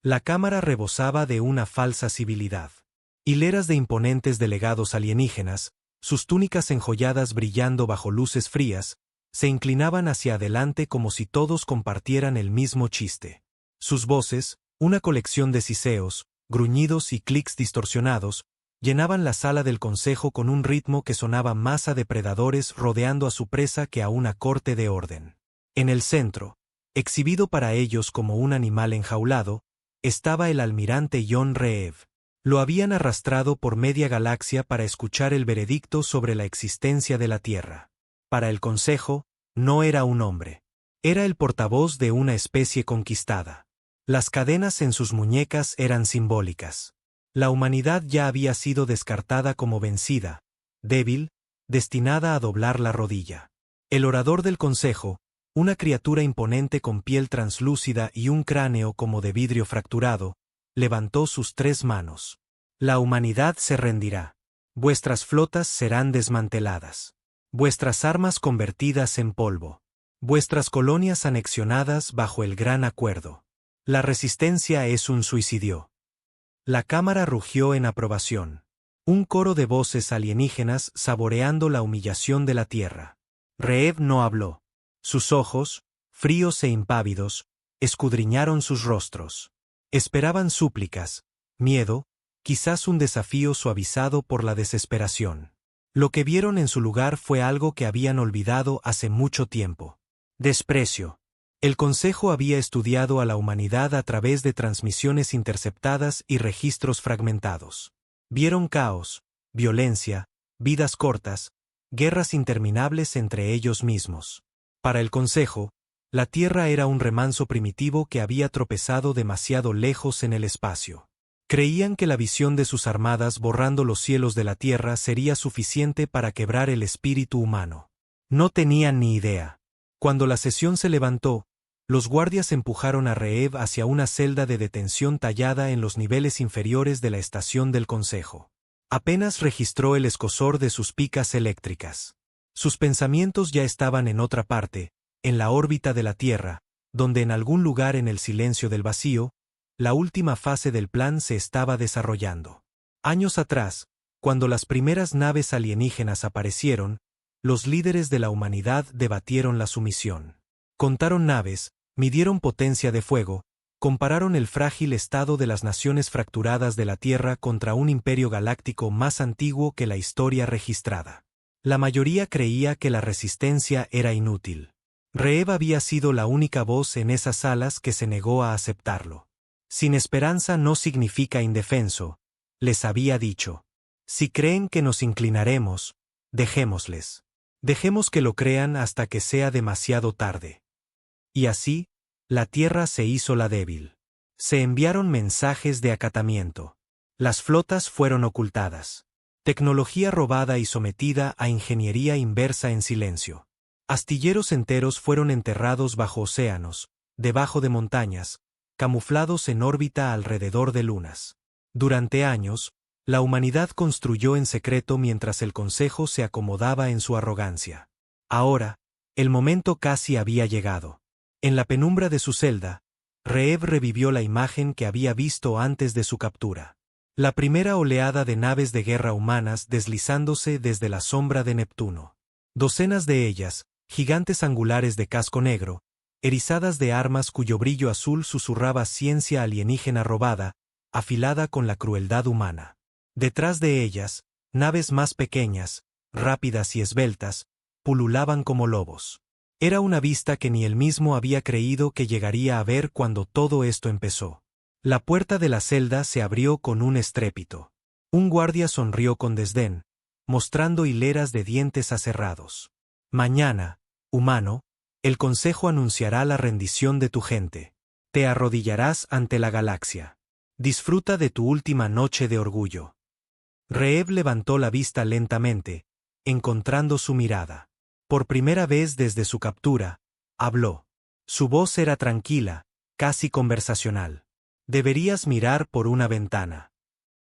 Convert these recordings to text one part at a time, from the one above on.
La cámara rebosaba de una falsa civilidad. Hileras de imponentes delegados alienígenas, sus túnicas enjolladas brillando bajo luces frías, se inclinaban hacia adelante como si todos compartieran el mismo chiste. Sus voces, una colección de siseos, gruñidos y clics distorsionados, llenaban la sala del consejo con un ritmo que sonaba más a depredadores rodeando a su presa que a una corte de orden. En el centro, exhibido para ellos como un animal enjaulado, estaba el almirante John Reev. Lo habían arrastrado por media galaxia para escuchar el veredicto sobre la existencia de la Tierra. Para el Consejo, no era un hombre. Era el portavoz de una especie conquistada. Las cadenas en sus muñecas eran simbólicas. La humanidad ya había sido descartada como vencida, débil, destinada a doblar la rodilla. El orador del Consejo, una criatura imponente con piel translúcida y un cráneo como de vidrio fracturado, levantó sus 3 manos. La humanidad se rendirá. Vuestras flotas serán desmanteladas. Vuestras armas convertidas en polvo. Vuestras colonias anexionadas bajo el Gran Acuerdo. La resistencia es un suicidio. La cámara rugió en aprobación. Un coro de voces alienígenas saboreando la humillación de la Tierra. Reev no habló. Sus ojos, fríos e impávidos, escudriñaron sus rostros. Esperaban súplicas, miedo, quizás un desafío suavizado por la desesperación. Lo que vieron en su lugar fue algo que habían olvidado hace mucho tiempo. Desprecio. El Consejo había estudiado a la humanidad a través de transmisiones interceptadas y registros fragmentados. Vieron caos, violencia, vidas cortas, guerras interminables entre ellos mismos. Para el Consejo, la Tierra era un remanso primitivo que había tropezado demasiado lejos en el espacio. Creían que la visión de sus armadas borrando los cielos de la Tierra sería suficiente para quebrar el espíritu humano. No tenían ni idea. Cuando la sesión se levantó, los guardias empujaron a Reev hacia una celda de detención tallada en los niveles inferiores de la estación del Consejo. Apenas registró el escozor de sus picas eléctricas. Sus pensamientos ya estaban en otra parte, en la órbita de la Tierra, donde en algún lugar en el silencio del vacío, la última fase del plan se estaba desarrollando. Años atrás, cuando las primeras naves alienígenas aparecieron, los líderes de la humanidad debatieron la sumisión. Contaron naves, midieron potencia de fuego, compararon el frágil estado de las naciones fracturadas de la Tierra contra un imperio galáctico más antiguo que la historia registrada. La mayoría creía que la resistencia era inútil. Reev había sido la única voz en esas salas que se negó a aceptarlo. Sin esperanza no significa indefenso, les había dicho. Si creen que nos inclinaremos, dejémosles. Dejemos que lo crean hasta que sea demasiado tarde. Y así, la Tierra se hizo la débil. Se enviaron mensajes de acatamiento. Las flotas fueron ocultadas. Tecnología robada y sometida a ingeniería inversa en silencio. Astilleros enteros fueron enterrados bajo océanos, debajo de montañas, camuflados en órbita alrededor de lunas. Durante años, la humanidad construyó en secreto mientras el Consejo se acomodaba en su arrogancia. Ahora, el momento casi había llegado. En la penumbra de su celda, Reev revivió la imagen que había visto antes de su captura. La primera oleada de naves de guerra humanas deslizándose desde la sombra de Neptuno. Docenas de ellas, gigantes angulares de casco negro, erizadas de armas cuyo brillo azul susurraba ciencia alienígena robada, afilada con la crueldad humana. Detrás de ellas, naves más pequeñas, rápidas y esbeltas, pululaban como lobos. Era una vista que ni él mismo había creído que llegaría a ver cuando todo esto empezó. La puerta de la celda se abrió con un estrépito. Un guardia sonrió con desdén, mostrando hileras de dientes aserrados. Mañana, humano, el Consejo anunciará la rendición de tu gente. Te arrodillarás ante la galaxia. Disfruta de tu última noche de orgullo. Reev levantó la vista lentamente, encontrando su mirada. Por primera vez desde su captura, habló. Su voz era tranquila, casi conversacional. Deberías mirar por una ventana.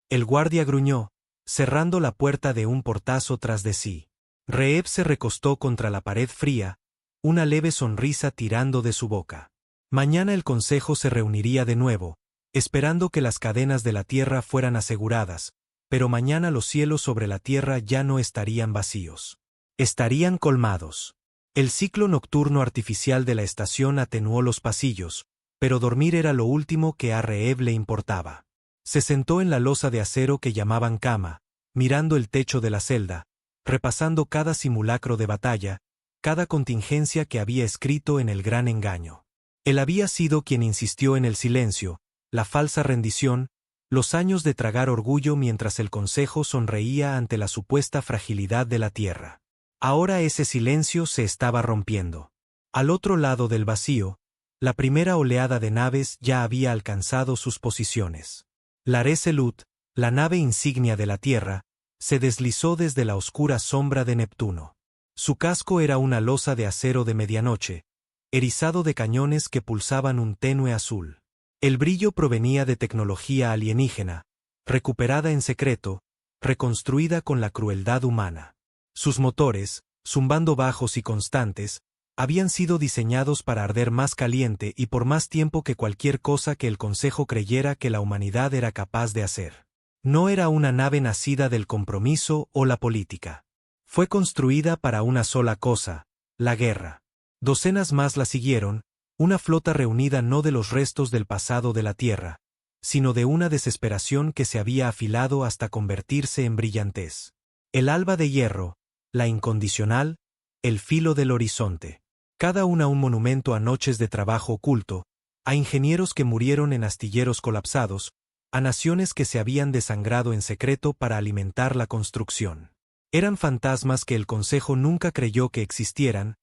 El guardia gruñó, cerrando la puerta de un portazo tras de sí. Reev se recostó contra la pared fría, una leve sonrisa tirando de su boca. Mañana el Consejo se reuniría de nuevo, esperando que las cadenas de la tierra fueran aseguradas, pero mañana los cielos sobre la tierra ya no estarían vacíos. Estarían colmados. El ciclo nocturno artificial de la estación atenuó los pasillos, pero dormir era lo último que a Reeb le importaba. Se sentó en la losa de acero que llamaban cama, mirando el techo de la celda, repasando cada simulacro de batalla, cada contingencia que había escrito en el gran engaño. Él había sido quien insistió en el silencio, la falsa rendición, los años de tragar orgullo mientras el Consejo sonreía ante la supuesta fragilidad de la tierra. Ahora ese silencio se estaba rompiendo. Al otro lado del vacío, la primera oleada de naves ya había alcanzado sus posiciones. La Resolute, la nave insignia de la Tierra, se deslizó desde la oscura sombra de Neptuno. Su casco era una losa de acero de medianoche, erizado de cañones que pulsaban un tenue azul. El brillo provenía de tecnología alienígena, recuperada en secreto, reconstruida con la crueldad humana. Sus motores, zumbando bajos y constantes, habían sido diseñados para arder más caliente y por más tiempo que cualquier cosa que el Consejo creyera que la humanidad era capaz de hacer. No era una nave nacida del compromiso o la política. Fue construida para una sola cosa, la guerra. Docenas más la siguieron, una flota reunida no de los restos del pasado de la Tierra, sino de una desesperación que se había afilado hasta convertirse en brillantez. El alba de hierro, la incondicional, el filo del horizonte. Cada una un monumento a noches de trabajo oculto, a ingenieros que murieron en astilleros colapsados, a naciones que se habían desangrado en secreto para alimentar la construcción. Eran fantasmas que el Consejo nunca creyó que existieran,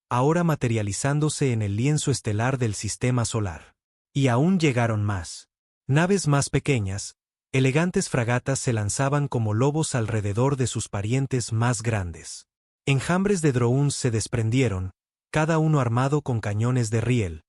ahora materializándose en el lienzo estelar del sistema solar. Y aún llegaron más. Naves más pequeñas, elegantes fragatas se lanzaban como lobos alrededor de sus parientes más grandes. Enjambres de drones se desprendieron, cada uno armado con cañones de riel,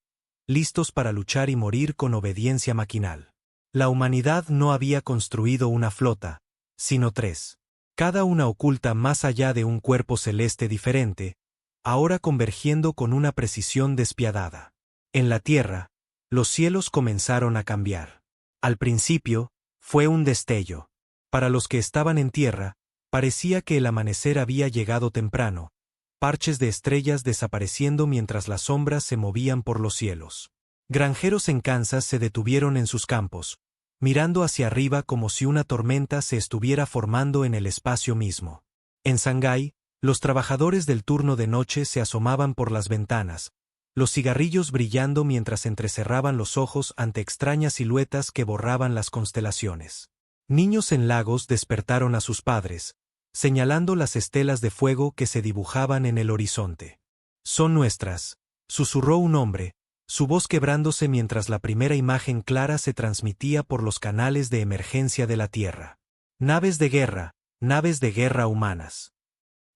listos para luchar y morir con obediencia maquinal. La humanidad no había construido una flota, sino tres. Cada una oculta más allá de un cuerpo celeste diferente, ahora convergiendo con una precisión despiadada. En la tierra, los cielos comenzaron a cambiar. Al principio, fue un destello. Para los que estaban en tierra, parecía que el amanecer había llegado temprano, parches de estrellas desapareciendo mientras las sombras se movían por los cielos. Granjeros en Kansas se detuvieron en sus campos, mirando hacia arriba como si una tormenta se estuviera formando en el espacio mismo. En Shanghái, los trabajadores del turno de noche se asomaban por las ventanas, los cigarrillos brillando mientras entrecerraban los ojos ante extrañas siluetas que borraban las constelaciones. Niños en Lagos despertaron a sus padres, señalando las estelas de fuego que se dibujaban en el horizonte. «Son nuestras», susurró un hombre, su voz quebrándose mientras la primera imagen clara se transmitía por los canales de emergencia de la Tierra. Naves de guerra humanas.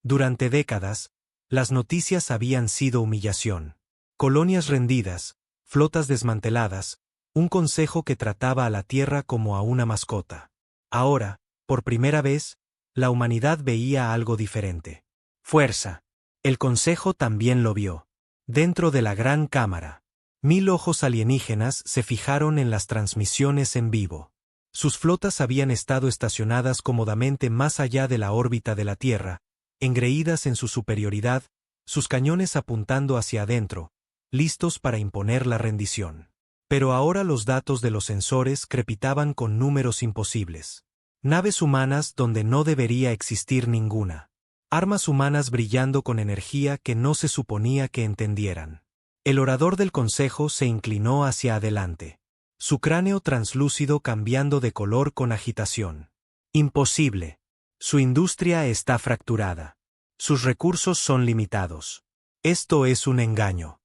Durante décadas, las noticias habían sido humillación. Colonias rendidas, flotas desmanteladas, un consejo que trataba a la Tierra como a una mascota. Ahora, por primera vez, la humanidad veía algo diferente. Fuerza. El Consejo también lo vio. Dentro de la gran cámara, 1000 ojos alienígenas se fijaron en las transmisiones en vivo. Sus flotas habían estado estacionadas cómodamente más allá de la órbita de la Tierra, engreídas en su superioridad, sus cañones apuntando hacia adentro, listos para imponer la rendición. Pero ahora los datos de los sensores crepitaban con números imposibles. Naves humanas donde no debería existir ninguna. Armas humanas brillando con energía que no se suponía que entendieran. El orador del Consejo se inclinó hacia adelante. Su cráneo translúcido cambiando de color con agitación. Imposible. Su industria está fracturada. Sus recursos son limitados. Esto es un engaño.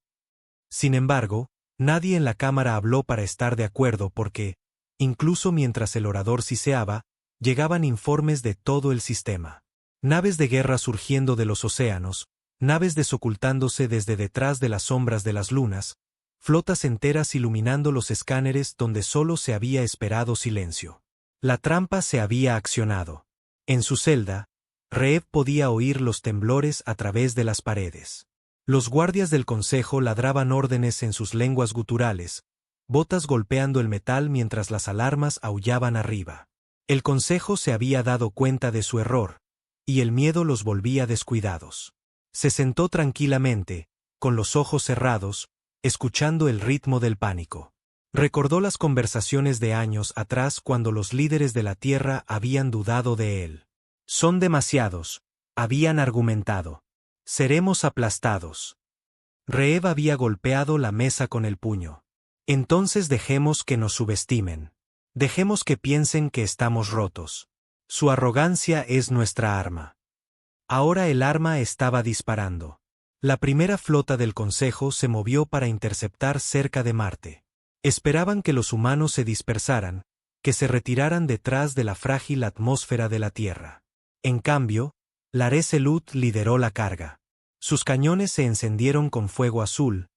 Sin embargo, nadie en la cámara habló para estar de acuerdo porque, incluso mientras el orador siseaba, llegaban informes de todo el sistema. Naves de guerra surgiendo de los océanos, naves desocultándose desde detrás de las sombras de las lunas, flotas enteras iluminando los escáneres donde solo se había esperado silencio. La trampa se había accionado. En su celda, Reeb podía oír los temblores a través de las paredes. Los guardias del Consejo ladraban órdenes en sus lenguas guturales, botas golpeando el metal mientras las alarmas aullaban arriba. El consejo se había dado cuenta de su error, y el miedo los volvía descuidados. Se sentó tranquilamente, con los ojos cerrados, escuchando el ritmo del pánico. Recordó las conversaciones de años atrás cuando los líderes de la Tierra habían dudado de él. Son demasiados, habían argumentado. Seremos aplastados. Reev había golpeado la mesa con el puño. Entonces dejemos que nos subestimen. Dejemos que piensen que estamos rotos. Su arrogancia es nuestra arma. Ahora el arma estaba disparando. La primera flota del Consejo se movió para interceptar cerca de Marte. Esperaban que los humanos se dispersaran, que se retiraran detrás de la frágil atmósfera de la Tierra. En cambio, Lareselut lideró la carga. Sus cañones se encendieron con fuego azul,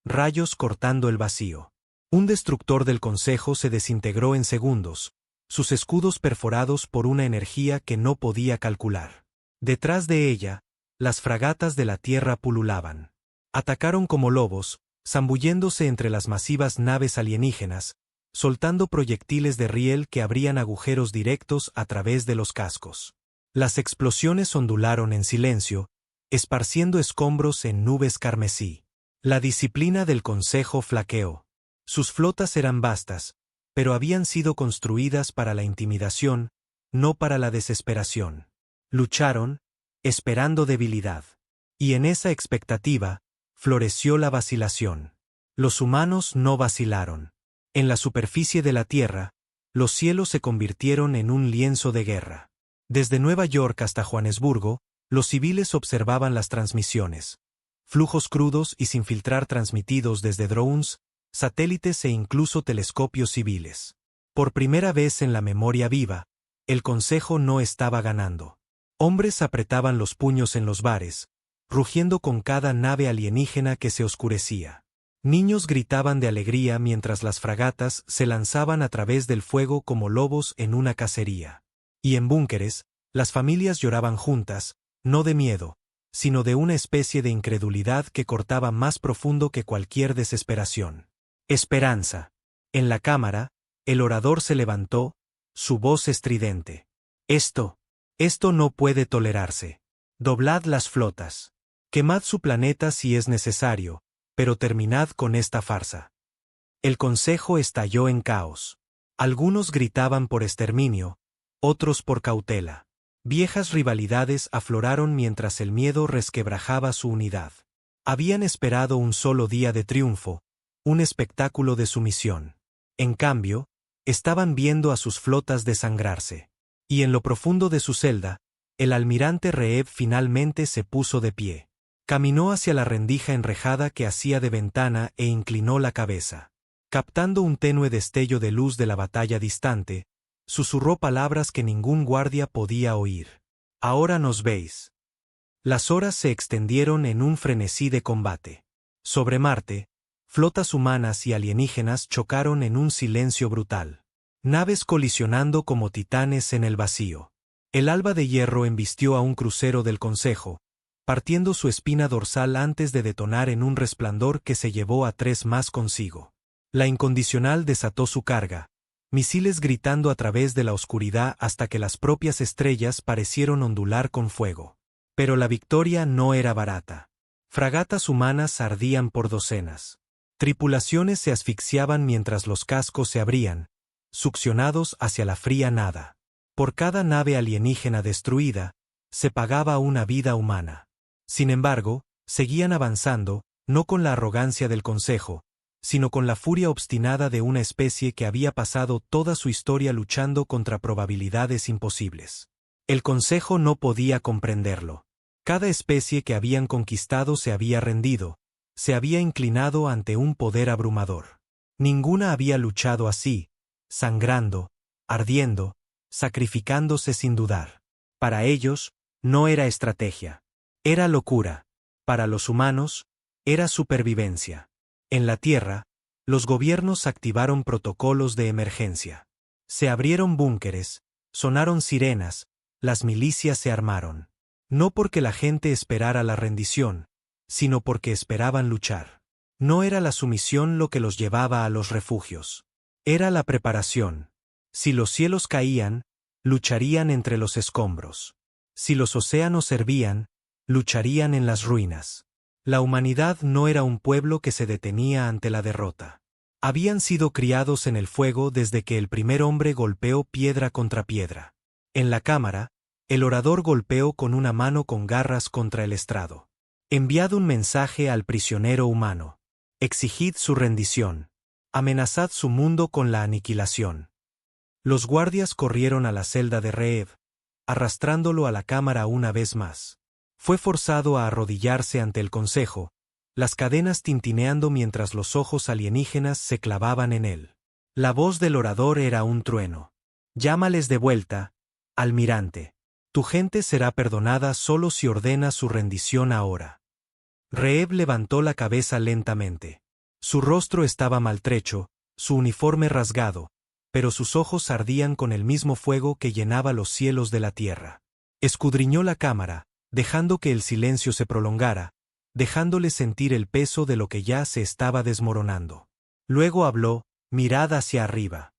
rayos cortando el vacío. Un destructor del Consejo se desintegró en segundos, sus escudos perforados por una energía que no podía calcular. Detrás de ella, las fragatas de la Tierra pululaban. Atacaron como lobos, zambulléndose entre las masivas naves alienígenas, soltando proyectiles de riel que abrían agujeros directos a través de los cascos. Las explosiones ondularon en silencio, esparciendo escombros en nubes carmesí. La disciplina del Consejo flaqueó. Sus flotas eran vastas, pero habían sido construidas para la intimidación, no para la desesperación. Lucharon, esperando debilidad. Y en esa expectativa, floreció la vacilación. Los humanos no vacilaron. En la superficie de la Tierra, los cielos se convirtieron en un lienzo de guerra. Desde Nueva York hasta Johannesburgo, los civiles observaban las transmisiones. Flujos crudos y sin filtrar transmitidos desde drones, satélites e incluso telescopios civiles. Por primera vez en la memoria viva, el Consejo no estaba ganando. Hombres apretaban los puños en los bares, rugiendo con cada nave alienígena que se oscurecía. Niños gritaban de alegría mientras las fragatas se lanzaban a través del fuego como lobos en una cacería. Y en búnkeres, las familias lloraban juntas, no de miedo, sino de una especie de incredulidad que cortaba más profundo que cualquier desesperación. Esperanza. En la cámara, el orador se levantó, su voz estridente. Esto no puede tolerarse. Doblad las flotas. Quemad su planeta si es necesario, pero terminad con esta farsa. El Consejo estalló en caos. Algunos gritaban por exterminio, otros por cautela. Viejas rivalidades afloraron mientras el miedo resquebrajaba su unidad. Habían esperado un solo día de triunfo, un espectáculo de sumisión. En cambio, estaban viendo a sus flotas desangrarse. Y en lo profundo de su celda, el almirante Reev finalmente se puso de pie. Caminó hacia la rendija enrejada que hacía de ventana e inclinó la cabeza. Captando un tenue destello de luz de la batalla distante, susurró palabras que ningún guardia podía oír. Ahora nos veis. Las horas se extendieron en un frenesí de combate. Sobre Marte, flotas humanas y alienígenas chocaron en un silencio brutal. Naves colisionando como titanes en el vacío. El Alba de Hierro embistió a un crucero del Consejo, partiendo su espina dorsal antes de detonar en un resplandor que se llevó a 3 más consigo. La Incondicional desató su carga, misiles gritando a través de la oscuridad hasta que las propias estrellas parecieron ondular con fuego. Pero la victoria no era barata. Fragatas humanas ardían por docenas. Tripulaciones se asfixiaban mientras los cascos se abrían, succionados hacia la fría nada. Por cada nave alienígena destruida, se pagaba una vida humana. Sin embargo, seguían avanzando, no con la arrogancia del Consejo, sino con la furia obstinada de una especie que había pasado toda su historia luchando contra probabilidades imposibles. El Consejo no podía comprenderlo. Cada especie que habían conquistado se había rendido, se había inclinado ante un poder abrumador. Ninguna había luchado así, sangrando, ardiendo, sacrificándose sin dudar. Para ellos, no era estrategia. Era locura. Para los humanos, era supervivencia. En la Tierra, los gobiernos activaron protocolos de emergencia. Se abrieron búnkeres, sonaron sirenas, las milicias se armaron. No porque la gente esperara la rendición, sino porque esperaban luchar. No era la sumisión lo que los llevaba a los refugios. Era la preparación. Si los cielos caían, lucharían entre los escombros. Si los océanos servían, lucharían en las ruinas. La humanidad no era un pueblo que se detenía ante la derrota. Habían sido criados en el fuego desde que el primer hombre golpeó piedra contra piedra. En la cámara, el orador golpeó con una mano con garras contra el estrado. Enviad un mensaje al prisionero humano. Exigid su rendición. Amenazad su mundo con la aniquilación. Los guardias corrieron a la celda de Reeb, arrastrándolo a la cámara una vez más. Fue forzado a arrodillarse ante el consejo, las cadenas tintineando mientras los ojos alienígenas se clavaban en él. La voz del orador era un trueno. Llámales de vuelta, almirante. Tu gente será perdonada solo si ordenas su rendición ahora. Reeb levantó la cabeza lentamente. Su rostro estaba maltrecho, su uniforme rasgado, pero sus ojos ardían con el mismo fuego que llenaba los cielos de la tierra. Escudriñó la cámara, dejando que el silencio se prolongara, dejándole sentir el peso de lo que ya se estaba desmoronando. Luego habló: mirad hacia arriba.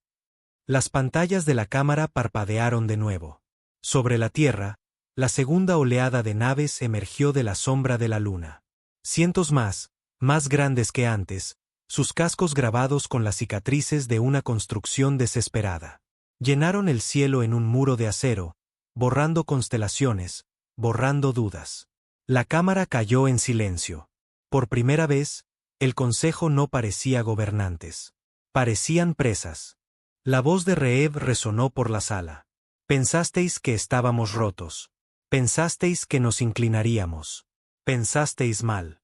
Las pantallas de la cámara parpadearon de nuevo. Sobre la tierra, la segunda oleada de naves emergió de la sombra de la luna. Cientos más grandes que antes, sus cascos grabados con las cicatrices de una construcción desesperada. Llenaron el cielo en un muro de acero, borrando constelaciones, borrando dudas. La cámara cayó en silencio. Por primera vez, el consejo no parecía gobernantes. Parecían presas. La voz de Reeb resonó por la sala. Pensasteis que estábamos rotos. Pensasteis que nos inclinaríamos. Pensasteis mal.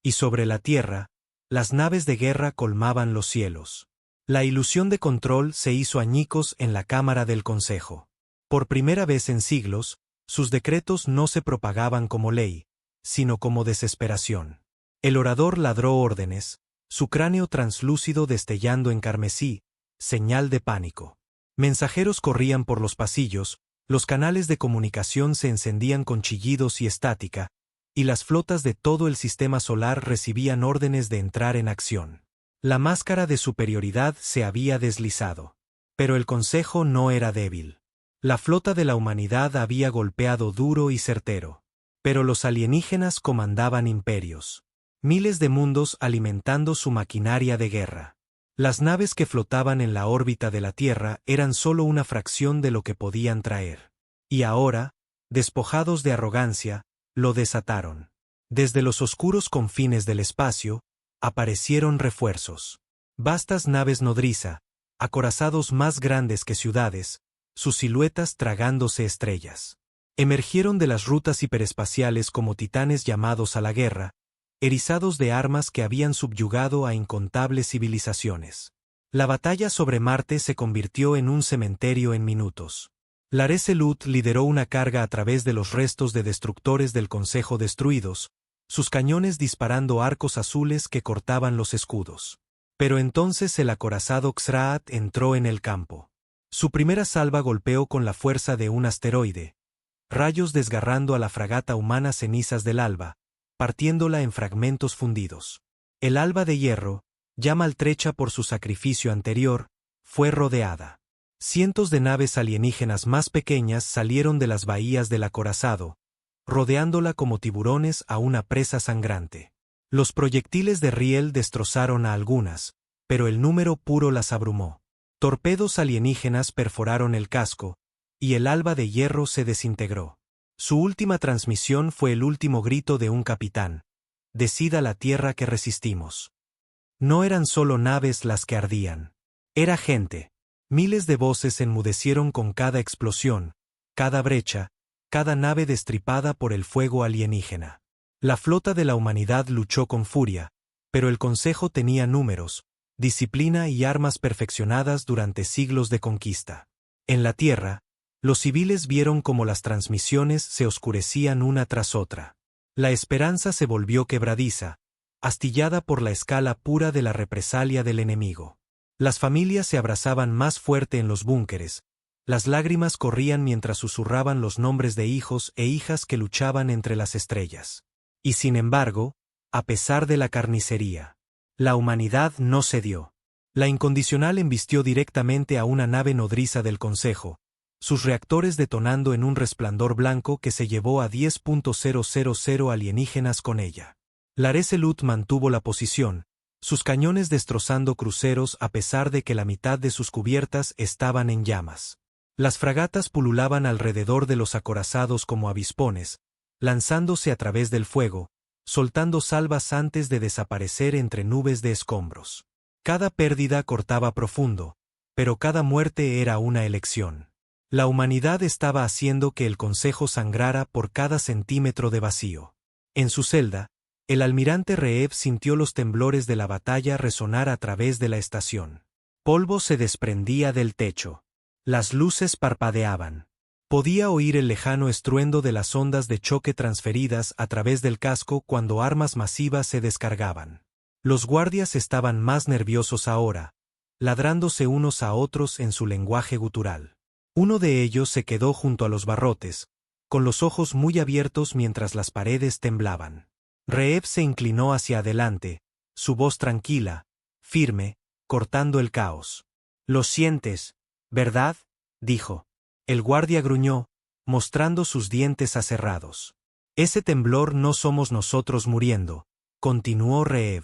Y sobre la tierra, las naves de guerra colmaban los cielos. La ilusión de control se hizo añicos en la cámara del consejo. Por primera vez en siglos, sus decretos no se propagaban como ley, sino como desesperación. El orador ladró órdenes, su cráneo translúcido destellando en carmesí, señal de pánico. Mensajeros corrían por los pasillos, los canales de comunicación se encendían con chillidos y estática, y las flotas de todo el sistema solar recibían órdenes de entrar en acción. La máscara de superioridad se había deslizado. Pero el consejo no era débil. La flota de la humanidad había golpeado duro y certero. Pero los alienígenas comandaban imperios. Miles de mundos alimentando su maquinaria de guerra. Las naves que flotaban en la órbita de la Tierra eran solo una fracción de lo que podían traer. Y ahora, despojados de arrogancia, lo desataron. Desde los oscuros confines del espacio, aparecieron refuerzos. Vastas naves nodriza, acorazados más grandes que ciudades, sus siluetas tragándose estrellas. Emergieron de las rutas hiperespaciales como titanes llamados a la guerra, erizados de armas que habían subyugado a incontables civilizaciones. La batalla sobre Marte se convirtió en un cementerio en minutos. Lareselut lideró una carga a través de los restos de destructores del Consejo destruidos, sus cañones disparando arcos azules que cortaban los escudos. Pero entonces el acorazado Xraat entró en el campo. Su primera salva golpeó con la fuerza de un asteroide, rayos desgarrando a la fragata humana Cenizas del Alba, partiéndola en fragmentos fundidos. El Alba de Hierro, ya maltrecha por su sacrificio anterior, fue rodeada. Cientos de naves alienígenas más pequeñas salieron de las bahías del acorazado, rodeándola como tiburones a una presa sangrante. Los proyectiles de riel destrozaron a algunas, pero el número puro las abrumó. Torpedos alienígenas perforaron el casco, y el Alba de Hierro se desintegró. Su última transmisión fue el último grito de un capitán: decida la tierra que resistimos. No eran solo naves las que ardían. Era gente. Miles de voces enmudecieron con cada explosión, cada brecha, cada nave destripada por el fuego alienígena. La flota de la humanidad luchó con furia, pero el Consejo tenía números, disciplina y armas perfeccionadas durante siglos de conquista. En la Tierra, los civiles vieron cómo las transmisiones se oscurecían una tras otra. La esperanza se volvió quebradiza, astillada por la escala pura de la represalia del enemigo. Las familias se abrazaban más fuerte en los búnkeres, las lágrimas corrían mientras susurraban los nombres de hijos e hijas que luchaban entre las estrellas. Y sin embargo, a pesar de la carnicería, La humanidad no cedió. La incondicional embistió directamente a una nave nodriza del Consejo, sus reactores detonando en un resplandor blanco que se llevó a 10.000 alienígenas con ella. La Resolute mantuvo la posición, sus cañones destrozando cruceros a pesar de que la mitad de sus cubiertas estaban en llamas. Las fragatas pululaban alrededor de los acorazados como avispones, lanzándose a través del fuego, soltando salvas antes de desaparecer entre nubes de escombros. Cada pérdida cortaba profundo, pero cada muerte era una elección. La humanidad estaba haciendo que el Consejo sangrara por cada centímetro de vacío. En su celda, el almirante Reev sintió los temblores de la batalla resonar a través de la estación. Polvo se desprendía del techo. Las luces parpadeaban. Podía oír el lejano estruendo de las ondas de choque transferidas a través del casco cuando armas masivas se descargaban. Los guardias estaban más nerviosos ahora, ladrándose unos a otros en su lenguaje gutural. Uno de ellos se quedó junto a los barrotes, con los ojos muy abiertos mientras las paredes temblaban. Reev se inclinó hacia adelante, su voz tranquila, firme, cortando el caos. «Lo sientes, ¿verdad?», dijo. El guardia gruñó, mostrando sus dientes aserrados. «Ese temblor no somos nosotros muriendo», continuó Reev.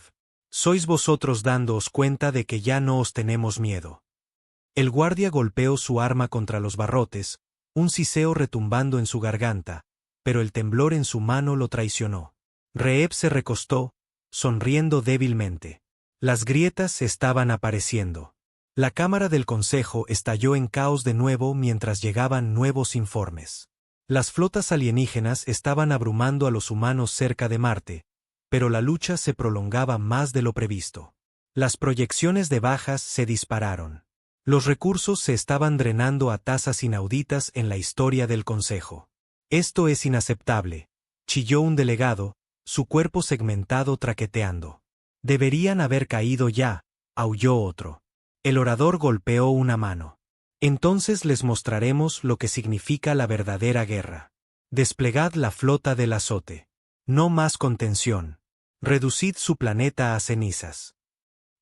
«Sois vosotros dándoos cuenta de que ya no os tenemos miedo». El guardia golpeó su arma contra los barrotes, un siseo retumbando en su garganta, pero el temblor en su mano lo traicionó. Reev se recostó, sonriendo débilmente. Las grietas estaban apareciendo. La cámara del Consejo estalló en caos de nuevo mientras llegaban nuevos informes. Las flotas alienígenas estaban abrumando a los humanos cerca de Marte, pero la lucha se prolongaba más de lo previsto. Las proyecciones de bajas se dispararon. Los recursos se estaban drenando a tasas inauditas en la historia del Consejo. «Esto es inaceptable», chilló un delegado, su cuerpo segmentado traqueteando. «Deberían haber caído ya», aulló otro. El orador golpeó una mano. «Entonces les mostraremos lo que significa la verdadera guerra. Desplegad la flota del azote. No más contención. Reducid su planeta a cenizas».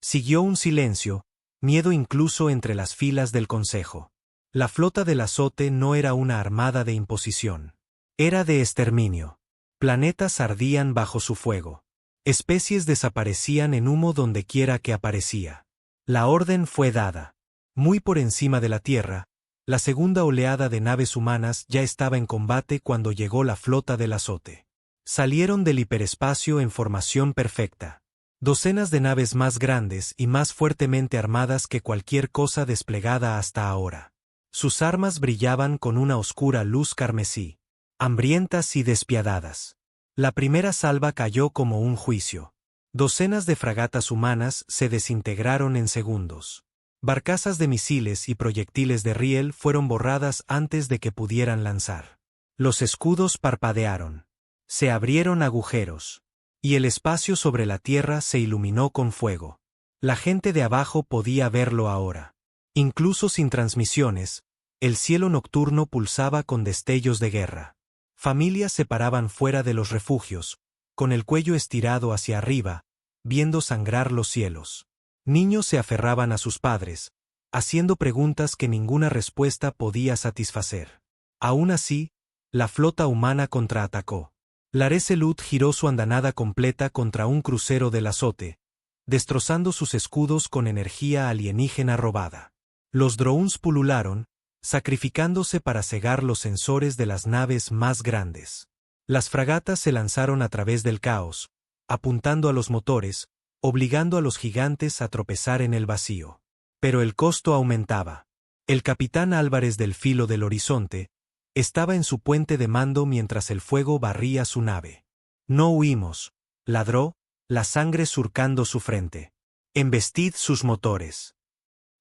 Siguió un silencio, miedo incluso entre las filas del Consejo. La flota del azote no era una armada de imposición. Era de exterminio. Planetas ardían bajo su fuego. Especies desaparecían en humo dondequiera que aparecía. La orden fue dada. Muy por encima de la Tierra, la segunda oleada de naves humanas ya estaba en combate cuando llegó la flota del azote. Salieron del hiperespacio en formación perfecta. Docenas de naves más grandes y más fuertemente armadas que cualquier cosa desplegada hasta ahora. Sus armas brillaban con una oscura luz carmesí, hambrientas y despiadadas. La primera salva cayó como un juicio. Docenas de fragatas humanas se desintegraron en segundos. Barcazas de misiles y proyectiles de riel fueron borradas antes de que pudieran lanzar. Los escudos parpadearon. Se abrieron agujeros. Y el espacio sobre la Tierra se iluminó con fuego. La gente de abajo podía verlo ahora. Incluso sin transmisiones, el cielo nocturno pulsaba con destellos de guerra. Familias se paraban fuera de los refugios, con el cuello estirado hacia arriba, viendo sangrar los cielos. Niños se aferraban a sus padres, haciendo preguntas que ninguna respuesta podía satisfacer. Aún así, la flota humana contraatacó. La Resolute giró su andanada completa contra un crucero del azote, destrozando sus escudos con energía alienígena robada. Los drones pulularon, sacrificándose para cegar los sensores de las naves más grandes. Las fragatas se lanzaron a través del caos, apuntando a los motores, obligando a los gigantes a tropezar en el vacío. Pero el costo aumentaba. El capitán Álvarez del Filo del Horizonte estaba en su puente de mando mientras el fuego barría su nave. «No huimos», ladró, la sangre surcando su frente. «Embestid sus motores».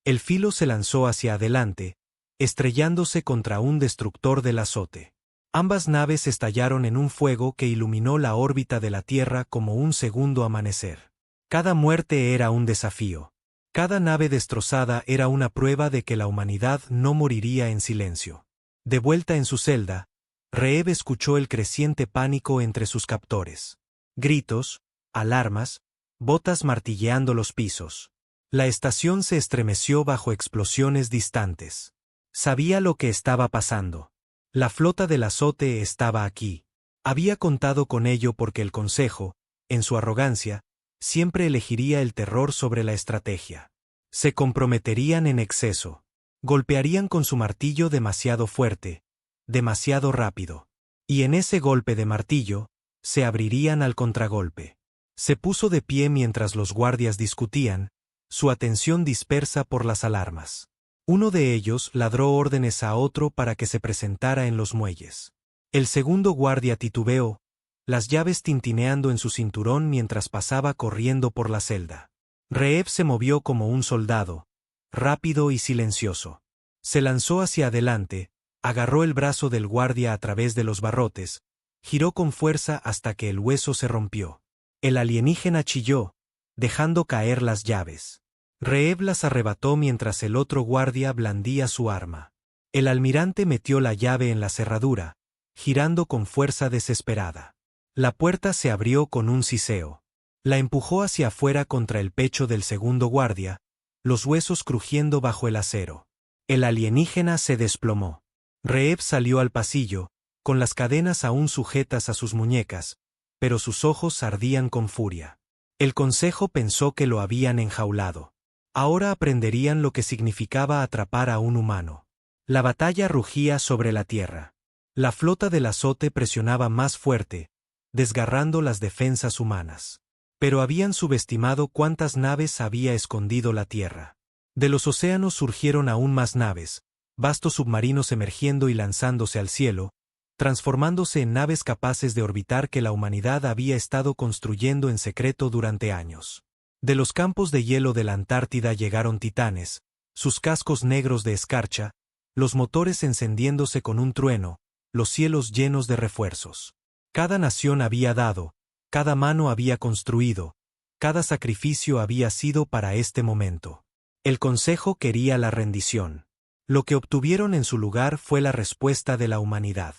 El Filo se lanzó hacia adelante, estrellándose contra un destructor del azote. Ambas naves estallaron en un fuego que iluminó la órbita de la Tierra como un segundo amanecer. Cada muerte era un desafío. Cada nave destrozada era una prueba de que la humanidad no moriría en silencio. De vuelta en su celda, Reev escuchó el creciente pánico entre sus captores. Gritos, alarmas, botas martilleando los pisos. La estación se estremeció bajo explosiones distantes. Sabía lo que estaba pasando. La flota del azote estaba aquí. Había contado con ello porque el Consejo, en su arrogancia, siempre elegiría el terror sobre la estrategia. Se comprometerían en exceso. Golpearían con su martillo demasiado fuerte, demasiado rápido. Y en ese golpe de martillo, se abrirían al contragolpe. Se puso de pie mientras los guardias discutían, su atención dispersa por las alarmas. Uno de ellos ladró órdenes a otro para que se presentara en los muelles. El segundo guardia titubeó, las llaves tintineando en su cinturón mientras pasaba corriendo por la celda. Reeb se movió como un soldado, rápido y silencioso. Se lanzó hacia adelante, agarró el brazo del guardia a través de los barrotes, giró con fuerza hasta que el hueso se rompió. El alienígena chilló, dejando caer las llaves. Reeb las arrebató mientras el otro guardia blandía su arma. El almirante metió la llave en la cerradura, girando con fuerza desesperada. La puerta se abrió con un siseo. La empujó hacia afuera contra el pecho del segundo guardia, los huesos crujiendo bajo el acero. El alienígena se desplomó. Reeb salió al pasillo, con las cadenas aún sujetas a sus muñecas, pero sus ojos ardían con furia. El Consejo pensó que lo habían enjaulado. Ahora aprenderían lo que significaba atrapar a un humano. La batalla rugía sobre la tierra. La flota del azote presionaba más fuerte, desgarrando las defensas humanas. Pero habían subestimado cuántas naves había escondido la tierra. De los océanos surgieron aún más naves, vastos submarinos emergiendo y lanzándose al cielo, transformándose en naves capaces de orbitar que la humanidad había estado construyendo en secreto durante años. De los campos de hielo de la Antártida llegaron titanes, sus cascos negros de escarcha, los motores encendiéndose con un trueno, los cielos llenos de refuerzos. Cada nación había dado, cada mano había construido, cada sacrificio había sido para este momento. El Consejo quería la rendición. Lo que obtuvieron en su lugar fue la respuesta de la humanidad.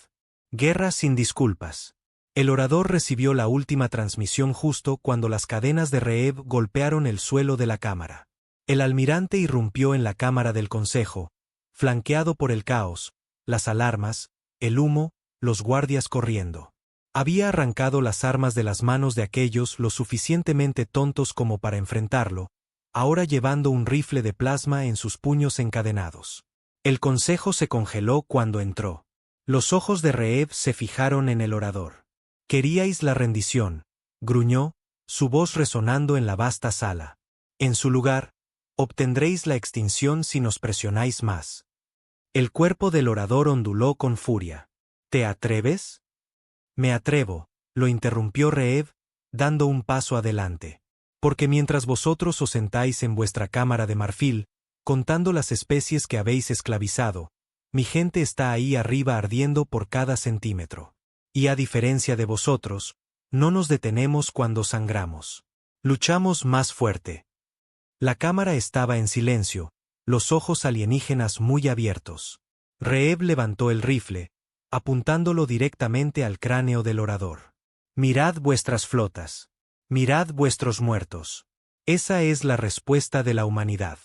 Guerra sin disculpas. El orador recibió la última transmisión justo cuando las cadenas de Reeb golpearon el suelo de la cámara. El almirante irrumpió en la cámara del Consejo, flanqueado por el caos, las alarmas, el humo, los guardias corriendo. Había arrancado las armas de las manos de aquellos lo suficientemente tontos como para enfrentarlo, ahora llevando un rifle de plasma en sus puños encadenados. El Consejo se congeló cuando entró. Los ojos de Reeb se fijaron en el orador. «Queríais la rendición», gruñó, su voz resonando en la vasta sala. «En su lugar, obtendréis la extinción si nos presionáis más». El cuerpo del orador onduló con furia. «¿Te atreves?» «Me atrevo», lo interrumpió Reeb, dando un paso adelante. «Porque mientras vosotros os sentáis en vuestra cámara de marfil, contando las especies que habéis esclavizado, mi gente está ahí arriba ardiendo por cada centímetro. Y a diferencia de vosotros, no nos detenemos cuando sangramos. Luchamos más fuerte». La cámara estaba en silencio, los ojos alienígenas muy abiertos. Reeb levantó el rifle, apuntándolo directamente al cráneo del orador. «Mirad vuestras flotas. Mirad vuestros muertos. Esa es la respuesta de la humanidad».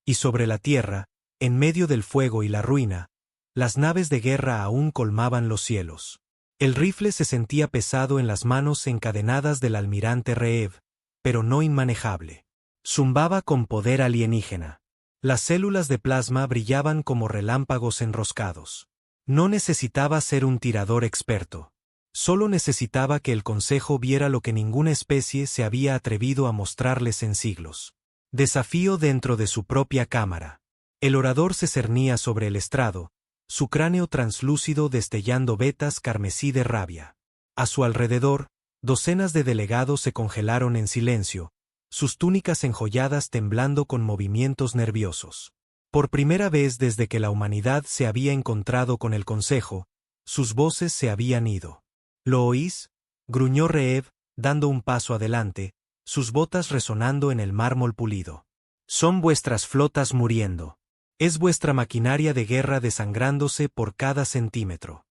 Y sobre la tierra, en medio del fuego y la ruina, las naves de guerra aún colmaban los cielos. El rifle se sentía pesado en las manos encadenadas del almirante Reeb, pero no inmanejable. Zumbaba con poder alienígena. Las células de plasma brillaban como relámpagos enroscados. No necesitaba ser un tirador experto. Solo necesitaba que el Consejo viera lo que ninguna especie se había atrevido a mostrarles en siglos. Desafío dentro de su propia cámara. El orador se cernía sobre el estrado, su cráneo translúcido destellando vetas carmesí de rabia. A su alrededor, docenas de delegados se congelaron en silencio, sus túnicas enjolladas temblando con movimientos nerviosos. Por primera vez desde que la humanidad se había encontrado con el Consejo, sus voces se habían ido. «¿Lo oís?», gruñó Reeb, dando un paso adelante, sus botas resonando en el mármol pulido. «Son vuestras flotas muriendo. Es vuestra maquinaria de guerra desangrándose por cada centímetro».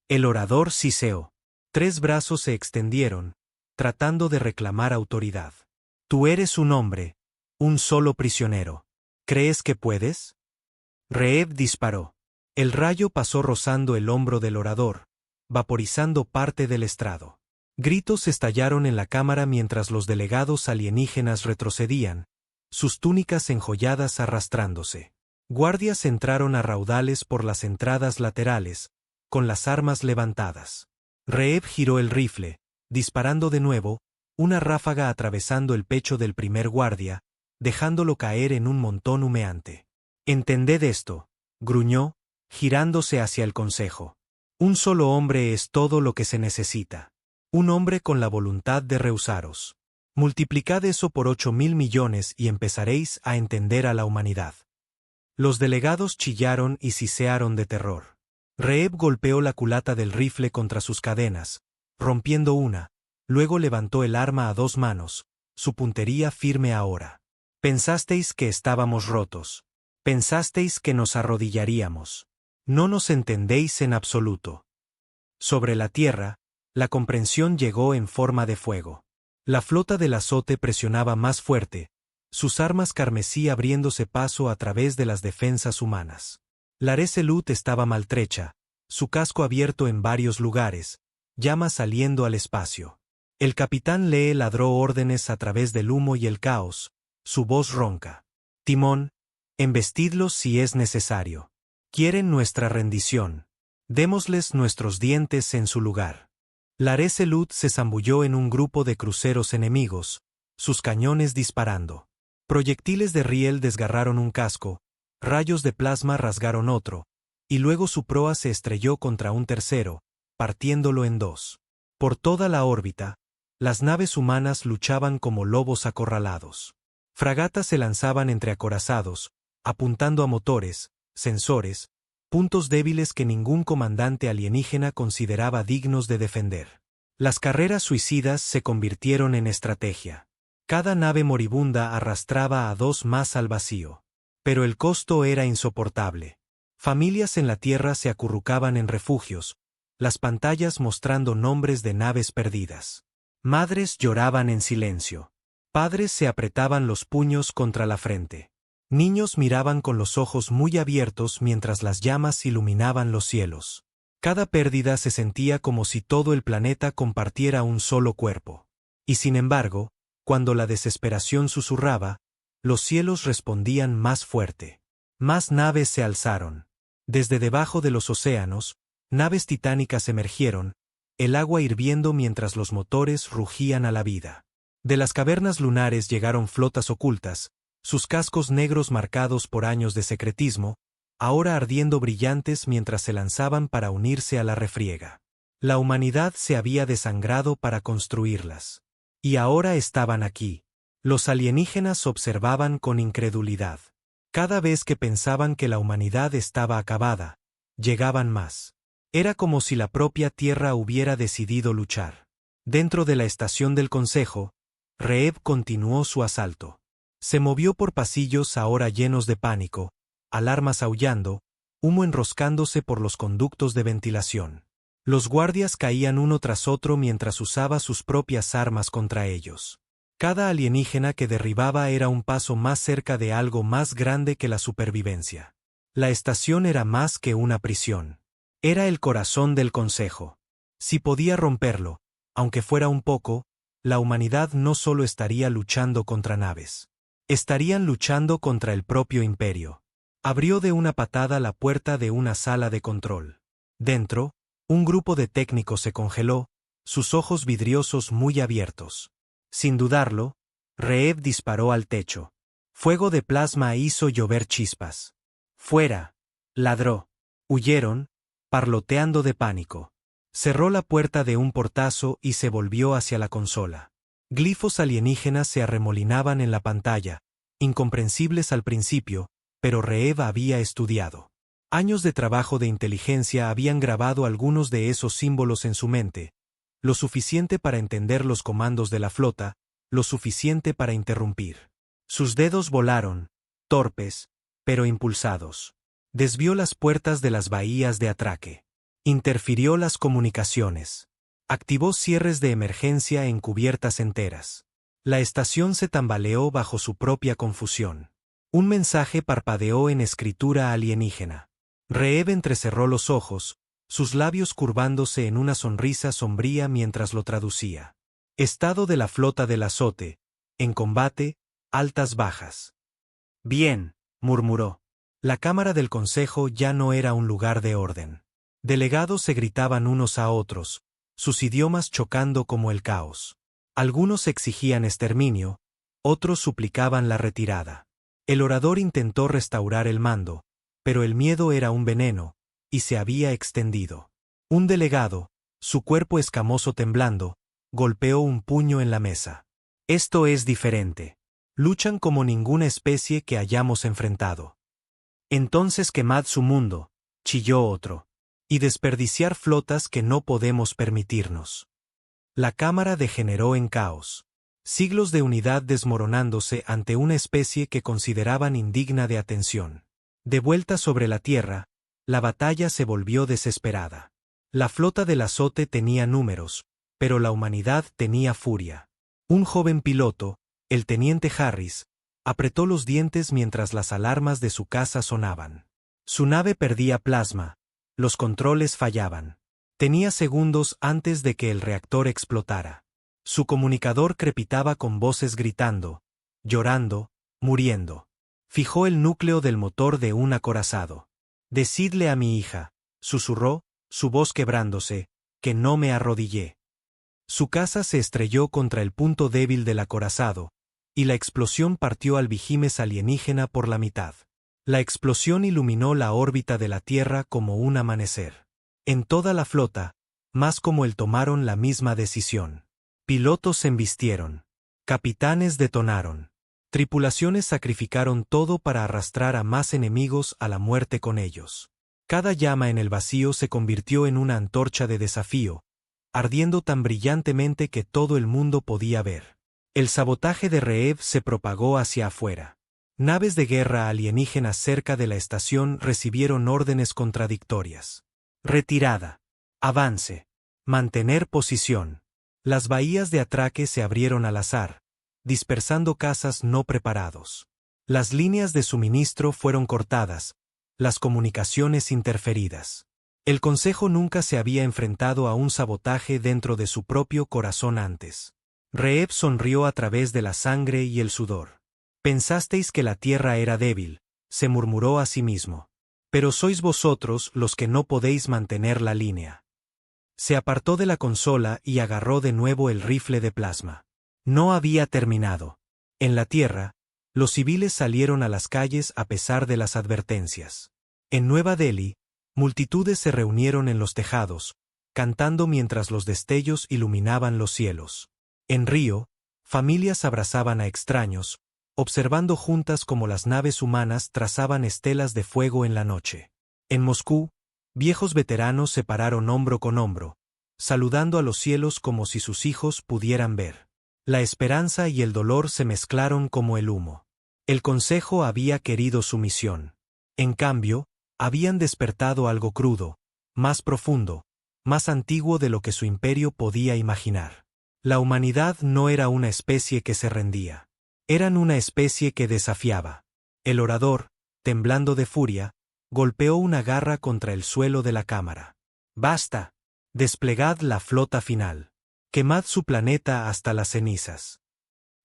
El orador siseó. 3 brazos se extendieron, tratando de reclamar autoridad. Tú eres un hombre, un solo prisionero. ¿Crees que puedes? Reeb disparó. El rayo pasó rozando el hombro del orador, vaporizando parte del estrado. Gritos estallaron en la cámara mientras los delegados alienígenas retrocedían, sus túnicas enjolladas arrastrándose. Guardias entraron a raudales por las entradas laterales, con las armas levantadas. Reeb giró el rifle, disparando de nuevo, una ráfaga atravesando el pecho del primer guardia, dejándolo caer en un montón humeante. «Entended esto», gruñó, girándose hacia el consejo. «Un solo hombre es todo lo que se necesita. Un hombre con la voluntad de rehusaros. Multiplicad eso por 8.000 millones y empezaréis a entender a la humanidad». Los delegados chillaron y sisearon de terror. Reeb golpeó la culata del rifle contra sus cadenas, rompiendo una, luego levantó el arma a 2 manos, su puntería firme ahora. «Pensasteis que estábamos rotos. Pensasteis que nos arrodillaríamos. No nos entendéis en absoluto». Sobre la tierra, la comprensión llegó en forma de fuego. La flota del azote presionaba más fuerte, sus armas carmesí abriéndose paso a través de las defensas humanas. La Resolute estaba maltrecha, su casco abierto en varios lugares, llamas saliendo al espacio. El capitán Lee ladró órdenes a través del humo y el caos, su voz ronca. «Timón, embestidlos si es necesario. Quieren nuestra rendición. Démosles nuestros dientes en su lugar». La Resolute se zambulló en un grupo de cruceros enemigos, sus cañones disparando. Proyectiles de riel desgarraron un casco, rayos de plasma rasgaron otro, y luego su proa se estrelló contra un tercero, partiéndolo en 2. Por toda la órbita, las naves humanas luchaban como lobos acorralados. Fragatas se lanzaban entre acorazados, apuntando a motores, sensores, puntos débiles que ningún comandante alienígena consideraba dignos de defender. Las carreras suicidas se convirtieron en estrategia. Cada nave moribunda arrastraba a 2 más al vacío. Pero el costo era insoportable. Familias en la Tierra se acurrucaban en refugios, las pantallas mostrando nombres de naves perdidas. Madres lloraban en silencio. Padres se apretaban los puños contra la frente. Niños miraban con los ojos muy abiertos mientras las llamas iluminaban los cielos. Cada pérdida se sentía como si todo el planeta compartiera un solo cuerpo. Y sin embargo, cuando la desesperación susurraba, los cielos respondían más fuerte. Más naves se alzaron. Desde debajo de los océanos, naves titánicas emergieron, el agua hirviendo mientras los motores rugían a la vida. De las cavernas lunares llegaron flotas ocultas, sus cascos negros marcados por años de secretismo, ahora ardiendo brillantes mientras se lanzaban para unirse a la refriega. La humanidad se había desangrado para construirlas. Y ahora estaban aquí. Los alienígenas observaban con incredulidad. Cada vez que pensaban que la humanidad estaba acabada, llegaban más. Era como si la propia Tierra hubiera decidido luchar. Dentro de la estación del Consejo, Reeb continuó su asalto. Se movió por pasillos ahora llenos de pánico, alarmas aullando, humo enroscándose por los conductos de ventilación. Los guardias caían uno tras otro mientras usaba sus propias armas contra ellos. Cada alienígena que derribaba era un paso más cerca de algo más grande que la supervivencia. La estación era más que una prisión. Era el corazón del Consejo. Si podía romperlo, aunque fuera un poco, la humanidad no solo estaría luchando contra naves. Estarían luchando contra el propio imperio. Abrió de una patada la puerta de una sala de control. Dentro, un grupo de técnicos se congeló, sus ojos vidriosos muy abiertos. Sin dudarlo, Reeb disparó al techo. Fuego de plasma hizo llover chispas. «¡Fuera!», ladró. Huyeron, parloteando de pánico. Cerró la puerta de un portazo y se volvió hacia la consola. Glifos alienígenas se arremolinaban en la pantalla, incomprensibles al principio, pero Reeb había estudiado. Años de trabajo de inteligencia habían grabado algunos de esos símbolos en su mente, lo suficiente para entender los comandos de la flota, lo suficiente para interrumpir. Sus dedos volaron, torpes, pero impulsados. Desvió las puertas de las bahías de atraque. Interfirió las comunicaciones. Activó cierres de emergencia en cubiertas enteras. La estación se tambaleó bajo su propia confusión. Un mensaje parpadeó en escritura alienígena. Reeb entrecerró los ojos, sus labios curvándose en una sonrisa sombría mientras lo traducía. Estado de la flota del azote. En combate, altas bajas. Bien, murmuró. La cámara del consejo ya no era un lugar de orden. Delegados se gritaban unos a otros, sus idiomas chocando como el caos. Algunos exigían exterminio, otros suplicaban la retirada. El orador intentó restaurar el mando, pero el miedo era un veneno, y se había extendido. Un delegado, su cuerpo escamoso temblando, golpeó un puño en la mesa. Esto es diferente. Luchan como ninguna especie que hayamos enfrentado. Entonces quemad su mundo, chilló otro. Y desperdiciar flotas que no podemos permitirnos. La cámara degeneró en caos. Siglos de unidad desmoronándose ante una especie que consideraban indigna de atención. De vuelta sobre la tierra, la batalla se volvió desesperada. La flota del azote tenía números, pero la humanidad tenía furia. Un joven piloto, el teniente Harris, apretó los dientes mientras las alarmas de su casa sonaban. Su nave perdía plasma, los controles fallaban. Tenía segundos antes de que el reactor explotara. Su comunicador crepitaba con voces gritando, llorando, muriendo. Fijó el núcleo del motor de un acorazado. Decidle a mi hija, susurró, su voz quebrándose, que no me arrodillé. Su casa se estrelló contra el punto débil del acorazado, y la explosión partió al Vigimes alienígena por la mitad. La explosión iluminó la órbita de la Tierra como un amanecer. En toda la flota, más como él tomaron la misma decisión. Pilotos se embistieron. Capitanes detonaron. Tripulaciones sacrificaron todo para arrastrar a más enemigos a la muerte con ellos. Cada llama en el vacío se convirtió en una antorcha de desafío, ardiendo tan brillantemente que todo el mundo podía ver. El sabotaje de Reeb se propagó hacia afuera. Naves de guerra alienígenas cerca de la estación recibieron órdenes contradictorias. Retirada. Avance. Mantener posición. Las bahías de atraque se abrieron al azar, dispersando cazas no preparados. Las líneas de suministro fueron cortadas, las comunicaciones interferidas. El Consejo nunca se había enfrentado a un sabotaje dentro de su propio corazón antes. Reeb sonrió a través de la sangre y el sudor. Pensasteis que la tierra era débil, se murmuró a sí mismo. Pero sois vosotros los que no podéis mantener la línea. Se apartó de la consola y agarró de nuevo el rifle de plasma. No había terminado. En la tierra, los civiles salieron a las calles a pesar de las advertencias. En Nueva Delhi, multitudes se reunieron en los tejados, cantando mientras los destellos iluminaban los cielos. En Río, familias abrazaban a extraños, observando juntas cómo las naves humanas trazaban estelas de fuego en la noche. En Moscú, viejos veteranos se pararon hombro con hombro, saludando a los cielos como si sus hijos pudieran ver. La esperanza y el dolor se mezclaron como el humo. El Consejo había querido su misión. En cambio, habían despertado algo crudo, más profundo, más antiguo de lo que su imperio podía imaginar. La humanidad no era una especie que se rendía. Eran una especie que desafiaba. El orador, temblando de furia, golpeó una garra contra el suelo de la cámara. ¡Basta! Desplegad la flota final. Quemad su planeta hasta las cenizas.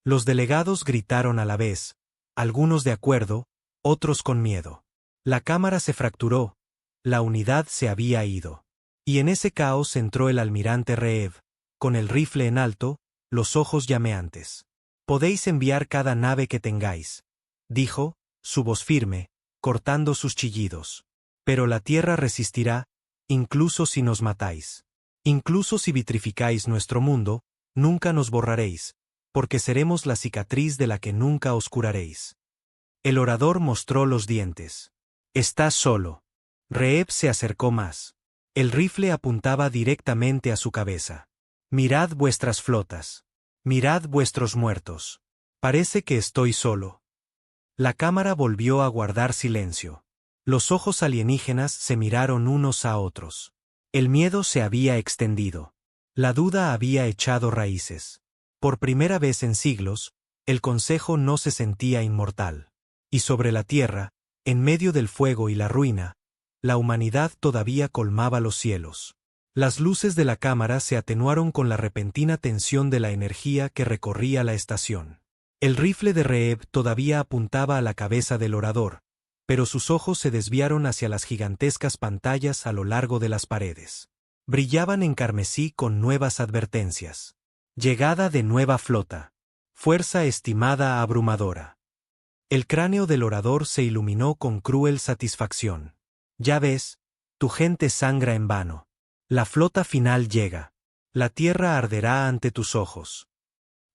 Los delegados gritaron a la vez, algunos de acuerdo, otros con miedo. La cámara se fracturó, la unidad se había ido. Y en ese caos entró el almirante Reeb, con el rifle en alto, los ojos llameantes. Podéis enviar cada nave que tengáis, dijo, su voz firme, cortando sus chillidos. Pero la tierra resistirá, incluso si nos matáis. Incluso si vitrificáis nuestro mundo, nunca nos borraréis, porque seremos la cicatriz de la que nunca os curaréis. El orador mostró los dientes. Estás solo. Reeb se acercó más. El rifle apuntaba directamente a su cabeza. Mirad vuestras flotas. Mirad vuestros muertos. Parece que estoy solo. La cámara volvió a guardar silencio. Los ojos alienígenas se miraron unos a otros. El miedo se había extendido. La duda había echado raíces. Por primera vez en siglos, el consejo no se sentía inmortal. Y sobre la tierra, en medio del fuego y la ruina, la humanidad todavía colmaba los cielos. Las luces de la cámara se atenuaron con la repentina tensión de la energía que recorría la estación. El rifle de Reeb todavía apuntaba a la cabeza del orador, pero sus ojos se desviaron hacia las gigantescas pantallas a lo largo de las paredes. Brillaban en carmesí con nuevas advertencias. Llegada de nueva flota. Fuerza estimada abrumadora. El cráneo del orador se iluminó con cruel satisfacción. Ya ves, tu gente sangra en vano. La flota final llega. La tierra arderá ante tus ojos.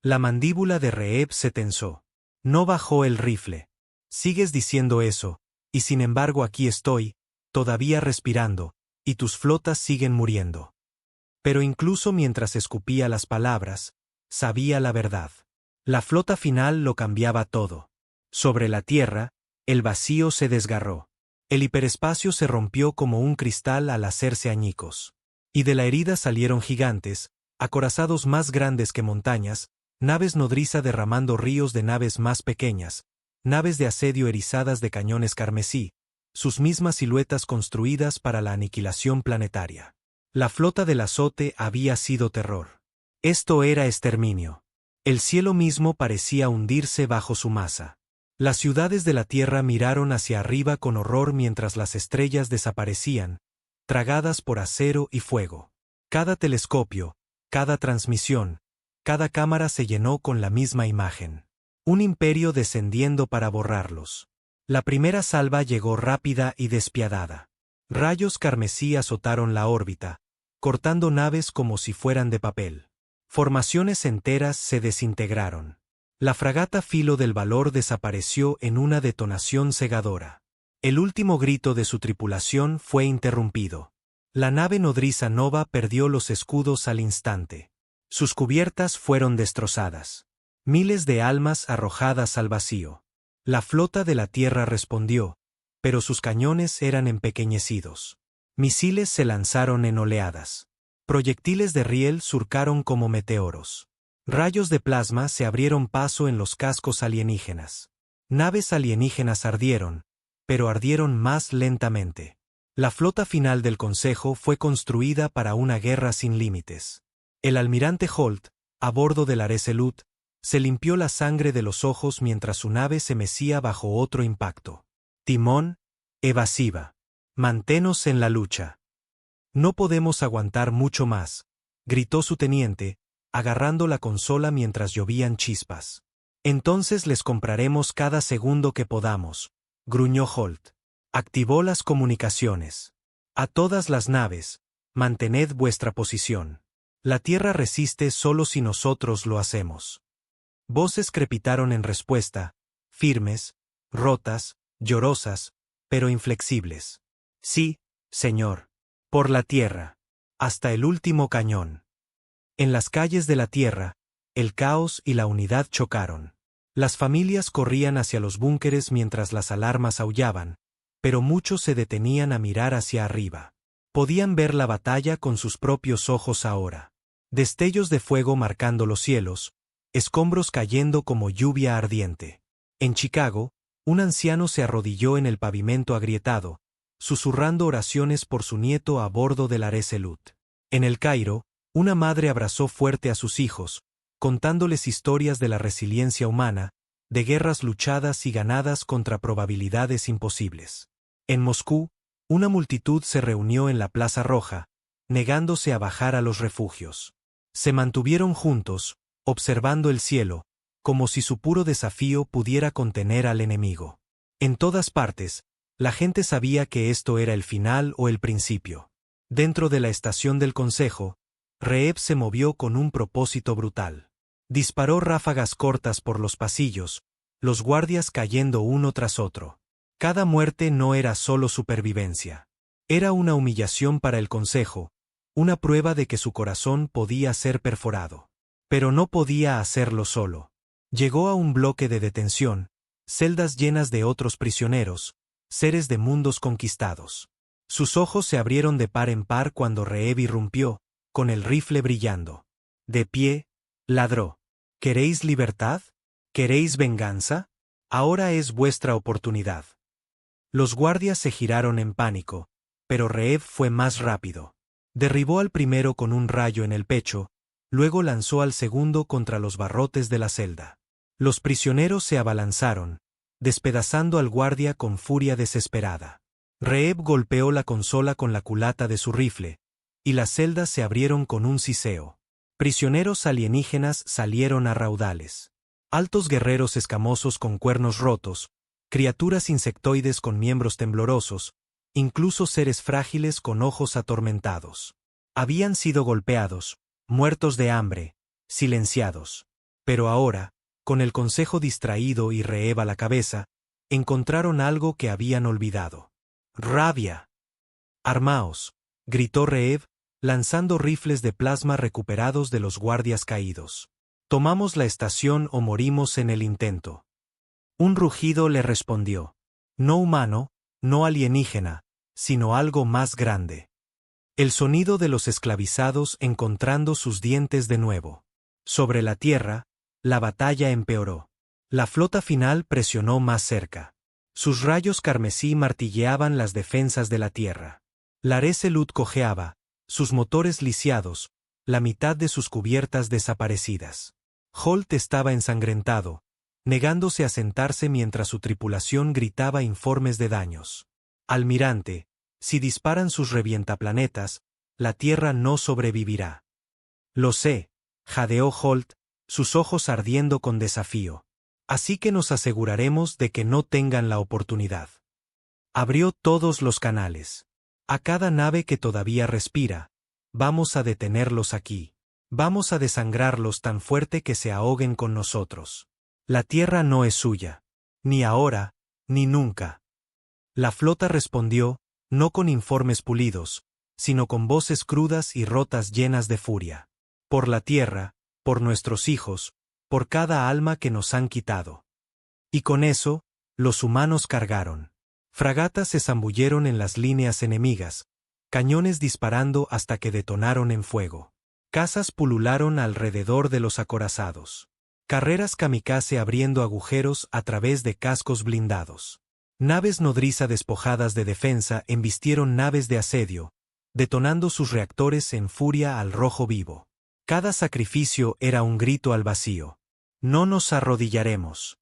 La mandíbula de Reeb se tensó. No bajó el rifle. Sigues diciendo eso, y sin embargo aquí estoy, todavía respirando, y tus flotas siguen muriendo. Pero incluso mientras escupía las palabras, sabía la verdad. La flota final lo cambiaba todo. Sobre la tierra, el vacío se desgarró. El hiperespacio se rompió como un cristal al hacerse añicos. Y de la herida salieron gigantes, acorazados más grandes que montañas, naves nodriza derramando ríos de naves más pequeñas, naves de asedio erizadas de cañones carmesí, sus mismas siluetas construidas para la aniquilación planetaria. La flota del azote había sido terror. Esto era exterminio. El cielo mismo parecía hundirse bajo su masa. Las ciudades de la tierra miraron hacia arriba con horror mientras las estrellas desaparecían, tragadas por acero y fuego. Cada telescopio, cada transmisión, cada cámara se llenó con la misma imagen. Un imperio descendiendo para borrarlos. La primera salva llegó rápida y despiadada. Rayos carmesí azotaron la órbita, cortando naves como si fueran de papel. Formaciones enteras se desintegraron. La fragata Filo del Valor desapareció en una detonación cegadora. El último grito de su tripulación fue interrumpido. La nave nodriza Nova perdió los escudos al instante. Sus cubiertas fueron destrozadas. Miles de almas arrojadas al vacío. La flota de la Tierra respondió, pero sus cañones eran empequeñecidos. Misiles se lanzaron en oleadas. Proyectiles de riel surcaron como meteoros. Rayos de plasma se abrieron paso en los cascos alienígenas. Naves alienígenas ardieron, pero ardieron más lentamente. La flota final del Consejo fue construida para una guerra sin límites. El almirante Holt, a bordo del Areselut, se limpió la sangre de los ojos mientras su nave se mecía bajo otro impacto. Timón, evasiva. Manténos en la lucha. No podemos aguantar mucho más, gritó su teniente, agarrando la consola mientras llovían chispas. Entonces les compraremos cada segundo que podamos, gruñó Holt. Activó las comunicaciones. A todas las naves, mantened vuestra posición. La Tierra resiste solo si nosotros lo hacemos. Voces crepitaron en respuesta, firmes, rotas, llorosas, pero inflexibles. Sí, señor. Por la Tierra. Hasta el último cañón. En las calles de la Tierra, el caos y la unidad chocaron. Las familias corrían hacia los búnkeres mientras las alarmas aullaban, pero muchos se detenían a mirar hacia arriba. Podían ver la batalla con sus propios ojos ahora. Destellos de fuego marcando los cielos, escombros cayendo como lluvia ardiente. En Chicago, un anciano se arrodilló en el pavimento agrietado, susurrando oraciones por su nieto a bordo del Areselut. En El Cairo, una madre abrazó fuerte a sus hijos, contándoles historias de la resiliencia humana, de guerras luchadas y ganadas contra probabilidades imposibles. En Moscú, una multitud se reunió en la Plaza Roja, negándose a bajar a los refugios. Se mantuvieron juntos, observando el cielo, como si su puro desafío pudiera contener al enemigo. En todas partes, la gente sabía que esto era el final o el principio. Dentro de la estación del Consejo, Reeb se movió con un propósito brutal. Disparó ráfagas cortas por los pasillos, los guardias cayendo uno tras otro. Cada muerte no era solo supervivencia. Era una humillación para el Consejo, una prueba de que su corazón podía ser perforado. Pero no podía hacerlo solo. Llegó a un bloque de detención, celdas llenas de otros prisioneros, seres de mundos conquistados. Sus ojos se abrieron de par en par cuando Reeb irrumpió, con el rifle brillando. De pie, ladró. ¿Queréis libertad? ¿Queréis venganza? Ahora es vuestra oportunidad. Los guardias se giraron en pánico, pero Reeb fue más rápido. Derribó al primero con un rayo en el pecho, luego lanzó al segundo contra los barrotes de la celda. Los prisioneros se abalanzaron, despedazando al guardia con furia desesperada. Reeb golpeó la consola con la culata de su rifle, y las celdas se abrieron con un siseo. Prisioneros alienígenas salieron a raudales. Altos guerreros escamosos con cuernos rotos, criaturas insectoides con miembros temblorosos, incluso seres frágiles con ojos atormentados. Habían sido golpeados, muertos de hambre, silenciados. Pero ahora, con el consejo distraído y Reeb a la cabeza, encontraron algo que habían olvidado. ¡Rabia! «Armaos», gritó Reeb, lanzando rifles de plasma recuperados de los guardias caídos. «Tomamos la estación o morimos en el intento». Un rugido le respondió. No humano, no alienígena, sino algo más grande. El sonido de los esclavizados encontrando sus dientes de nuevo. Sobre la tierra, la batalla empeoró. La flota final presionó más cerca. Sus rayos carmesí martilleaban las defensas de la tierra. La Resolute cojeaba, sus motores lisiados, la mitad de sus cubiertas desaparecidas. Holt estaba ensangrentado, negándose a sentarse mientras su tripulación gritaba informes de daños. «Almirante, si disparan sus revientaplanetas, la Tierra no sobrevivirá». «Lo sé», jadeó Holt, sus ojos ardiendo con desafío. «Así que nos aseguraremos de que no tengan la oportunidad». Abrió todos los canales. «A cada nave que todavía respira, vamos a detenerlos aquí. Vamos a desangrarlos tan fuerte que se ahoguen con nosotros. La Tierra no es suya. Ni ahora, ni nunca». La flota respondió, no con informes pulidos, sino con voces crudas y rotas llenas de furia. «Por la Tierra, por nuestros hijos, por cada alma que nos han quitado». Y con eso, los humanos cargaron. Fragatas se zambulleron en las líneas enemigas, cañones disparando hasta que detonaron en fuego. Cazas pulularon alrededor de los acorazados. Carreras kamikaze abriendo agujeros a través de cascos blindados. Naves nodriza despojadas de defensa embistieron naves de asedio, detonando sus reactores en furia al rojo vivo. Cada sacrificio era un grito al vacío. «No nos arrodillaremos».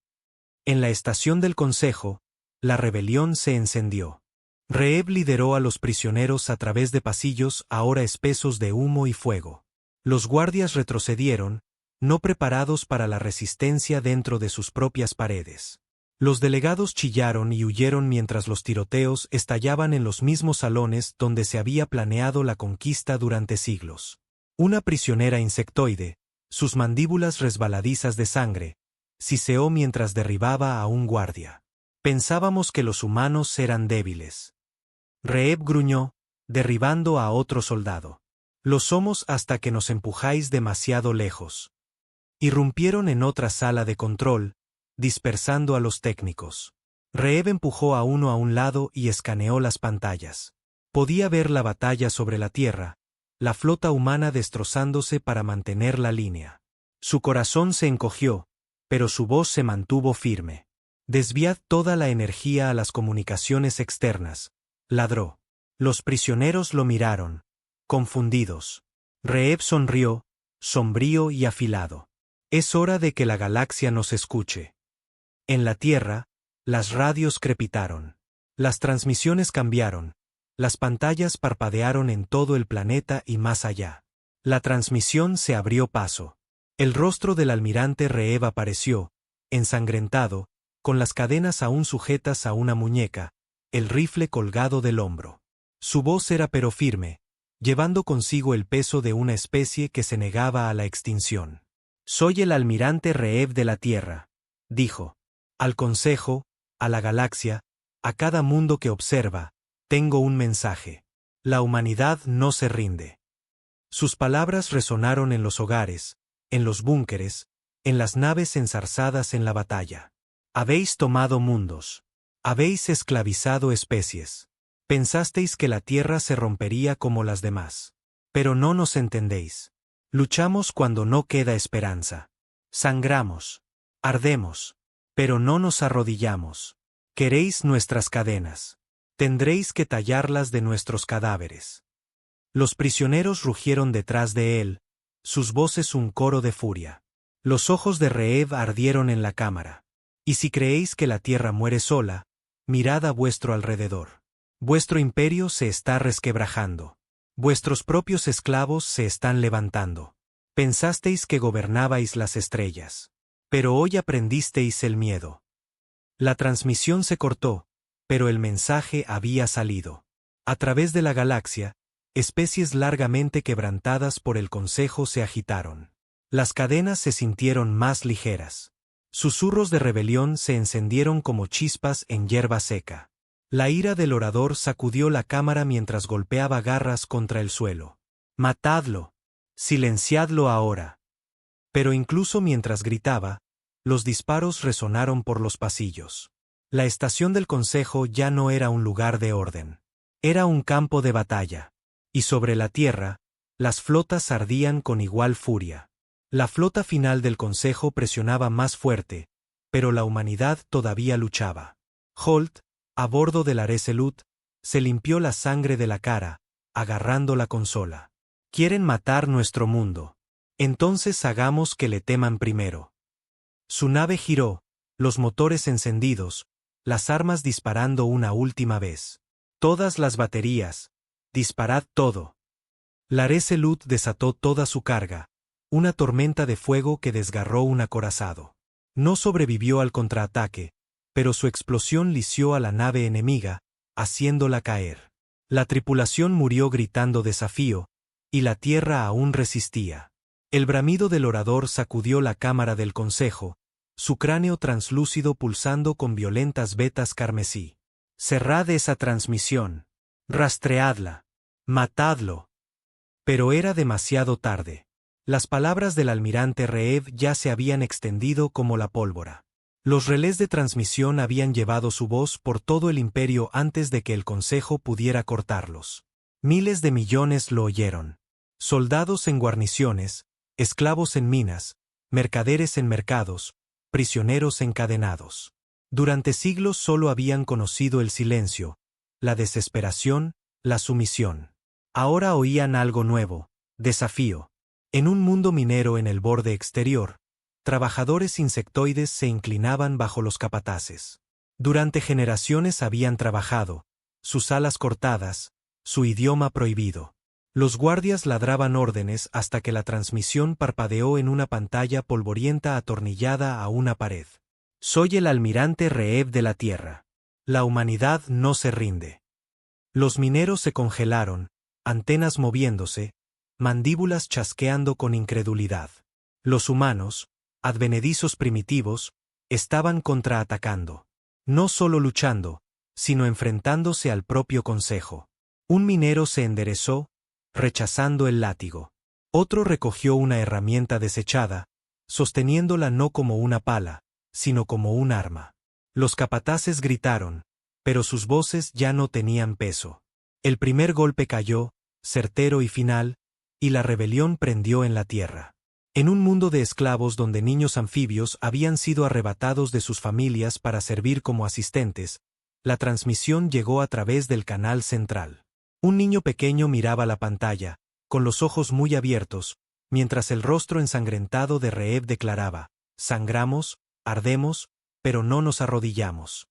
En la estación del Consejo, la rebelión se encendió. Reeb lideró a los prisioneros a través de pasillos ahora espesos de humo y fuego. Los guardias retrocedieron, no preparados para la resistencia dentro de sus propias paredes. Los delegados chillaron y huyeron mientras los tiroteos estallaban en los mismos salones donde se había planeado la conquista durante siglos. Una prisionera insectoide, sus mandíbulas resbaladizas de sangre, siseó mientras derribaba a un guardia. «Pensábamos que los humanos eran débiles». Reeb gruñó, derribando a otro soldado. «Lo somos hasta que nos empujáis demasiado lejos». Irrumpieron en otra sala de control, dispersando a los técnicos. Reeb empujó a uno a un lado y escaneó las pantallas. Podía ver la batalla sobre la Tierra, la flota humana destrozándose para mantener la línea. Su corazón se encogió, pero su voz se mantuvo firme. «Desviad toda la energía a las comunicaciones externas», ladró. Los prisioneros lo miraron, confundidos. Reeb sonrió, sombrío y afilado. «Es hora de que la galaxia nos escuche». En la Tierra, las radios crepitaron. Las transmisiones cambiaron. Las pantallas parpadearon en todo el planeta y más allá. La transmisión se abrió paso. El rostro del almirante Reeb apareció, ensangrentado, con las cadenas aún sujetas a una muñeca, el rifle colgado del hombro. Su voz era pero firme, llevando consigo el peso de una especie que se negaba a la extinción. «Soy el almirante Reeb de la Tierra», dijo. «Al Consejo, a la galaxia, a cada mundo que observa, tengo un mensaje. La humanidad no se rinde». Sus palabras resonaron en los hogares, en los búnkeres, en las naves enzarzadas en la batalla. «Habéis tomado mundos. Habéis esclavizado especies. Pensasteis que la Tierra se rompería como las demás. Pero no nos entendéis. Luchamos cuando no queda esperanza. Sangramos. Ardemos. Pero no nos arrodillamos. Queréis nuestras cadenas. Tendréis que tallarlas de nuestros cadáveres. Los prisioneros rugieron detrás de él, sus voces un coro de furia. Los ojos de Reeb ardieron en la cámara. Y si creéis que la tierra muere sola, mirad a vuestro alrededor. Vuestro imperio se está resquebrajando. Vuestros propios esclavos se están levantando. Pensasteis que gobernabais las estrellas. Pero hoy aprendisteis el miedo. La transmisión se cortó, pero el mensaje había salido. A través de la galaxia, especies largamente quebrantadas por el Consejo se agitaron. Las cadenas se sintieron más ligeras. Susurros de rebelión se encendieron como chispas en hierba seca. La ira del orador sacudió la cámara mientras golpeaba garras contra el suelo. «¡Matadlo! ¡Silenciadlo ahora!». Pero incluso mientras gritaba, los disparos resonaron por los pasillos. La estación del Consejo ya no era un lugar de orden. Era un campo de batalla. Y sobre la tierra, las flotas ardían con igual furia. La flota final del Consejo presionaba más fuerte, pero la humanidad todavía luchaba. Holt, a bordo del Areselut, se limpió la sangre de la cara, agarrando la consola. «Quieren matar nuestro mundo. Entonces hagamos que le teman primero». Su nave giró, los motores encendidos, las armas disparando una última vez. «Todas las baterías. Disparad todo». La Areselut desató toda su carga, una tormenta de fuego que desgarró un acorazado. No sobrevivió al contraataque, pero su explosión lisió a la nave enemiga, haciéndola caer. La tripulación murió gritando desafío, y la tierra aún resistía. El bramido del orador sacudió la cámara del Consejo, su cráneo translúcido pulsando con violentas vetas carmesí. «Cerrad esa transmisión. Rastreadla. Matadlo». Pero era demasiado tarde. Las palabras del almirante Reeb ya se habían extendido como la pólvora. Los relés de transmisión habían llevado su voz por todo el imperio antes de que el Consejo pudiera cortarlos. Miles de millones lo oyeron. Soldados en guarniciones, esclavos en minas, mercaderes en mercados, prisioneros encadenados. Durante siglos solo habían conocido el silencio, la desesperación, la sumisión. Ahora oían algo nuevo, desafío. En un mundo minero en el borde exterior, trabajadores insectoides se inclinaban bajo los capataces. Durante generaciones habían trabajado, sus alas cortadas, su idioma prohibido. Los guardias ladraban órdenes hasta que la transmisión parpadeó en una pantalla polvorienta atornillada a una pared. «Soy el almirante Reeb de la Tierra. La humanidad no se rinde». Los mineros se congelaron, antenas moviéndose, mandíbulas chasqueando con incredulidad. Los humanos, advenedizos primitivos, estaban contraatacando. No solo luchando, sino enfrentándose al propio Consejo. Un minero se enderezó, rechazando el látigo. Otro recogió una herramienta desechada, sosteniéndola no como una pala, sino como un arma. Los capataces gritaron, pero sus voces ya no tenían peso. El primer golpe cayó, certero y final, y la rebelión prendió en la tierra. En un mundo de esclavos donde niños anfibios habían sido arrebatados de sus familias para servir como asistentes, la transmisión llegó a través del canal central. Un niño pequeño miraba la pantalla, con los ojos muy abiertos, mientras el rostro ensangrentado de Reeb declaraba: «Sangramos, ardemos, pero no nos arrodillamos».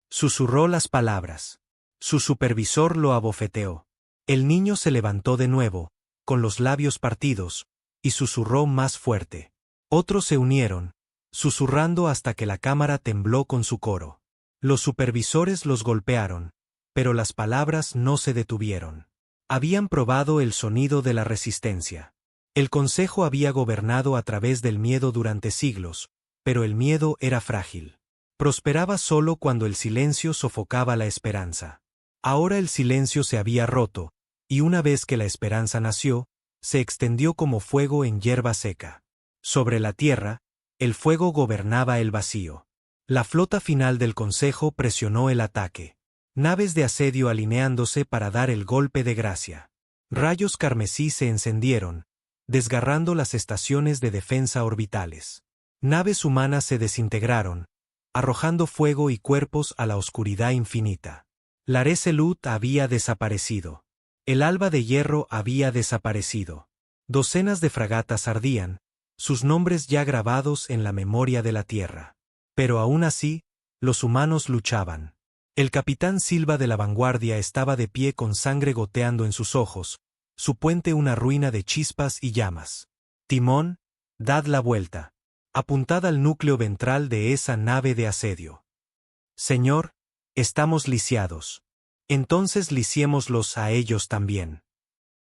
Susurró las palabras. Su supervisor lo abofeteó. El niño se levantó de nuevo, con los labios partidos, y susurró más fuerte. Otros se unieron, susurrando hasta que la cámara tembló con su coro. Los supervisores los golpearon, pero las palabras no se detuvieron. Habían probado el sonido de la resistencia. El Consejo había gobernado a través del miedo durante siglos, pero el miedo era frágil. Prosperaba solo cuando el silencio sofocaba la esperanza. Ahora el silencio se había roto, y una vez que la esperanza nació, se extendió como fuego en hierba seca. Sobre la tierra, el fuego gobernaba el vacío. La flota final del Consejo presionó el ataque. Naves de asedio alineándose para dar el golpe de gracia. Rayos carmesí se encendieron, desgarrando las estaciones de defensa orbitales. Naves humanas se desintegraron, arrojando fuego y cuerpos a la oscuridad infinita. La Resolute había desaparecido. El Alba de Hierro había desaparecido. Docenas de fragatas ardían, sus nombres ya grabados en la memoria de la Tierra. Pero aún así, los humanos luchaban. El capitán Silva de la Vanguardia estaba de pie con sangre goteando en sus ojos, su puente una ruina de chispas y llamas. Timón, dad la vuelta. Apuntad al núcleo ventral de esa nave de asedio. Señor, estamos lisiados. Entonces lisiémoslos a ellos también.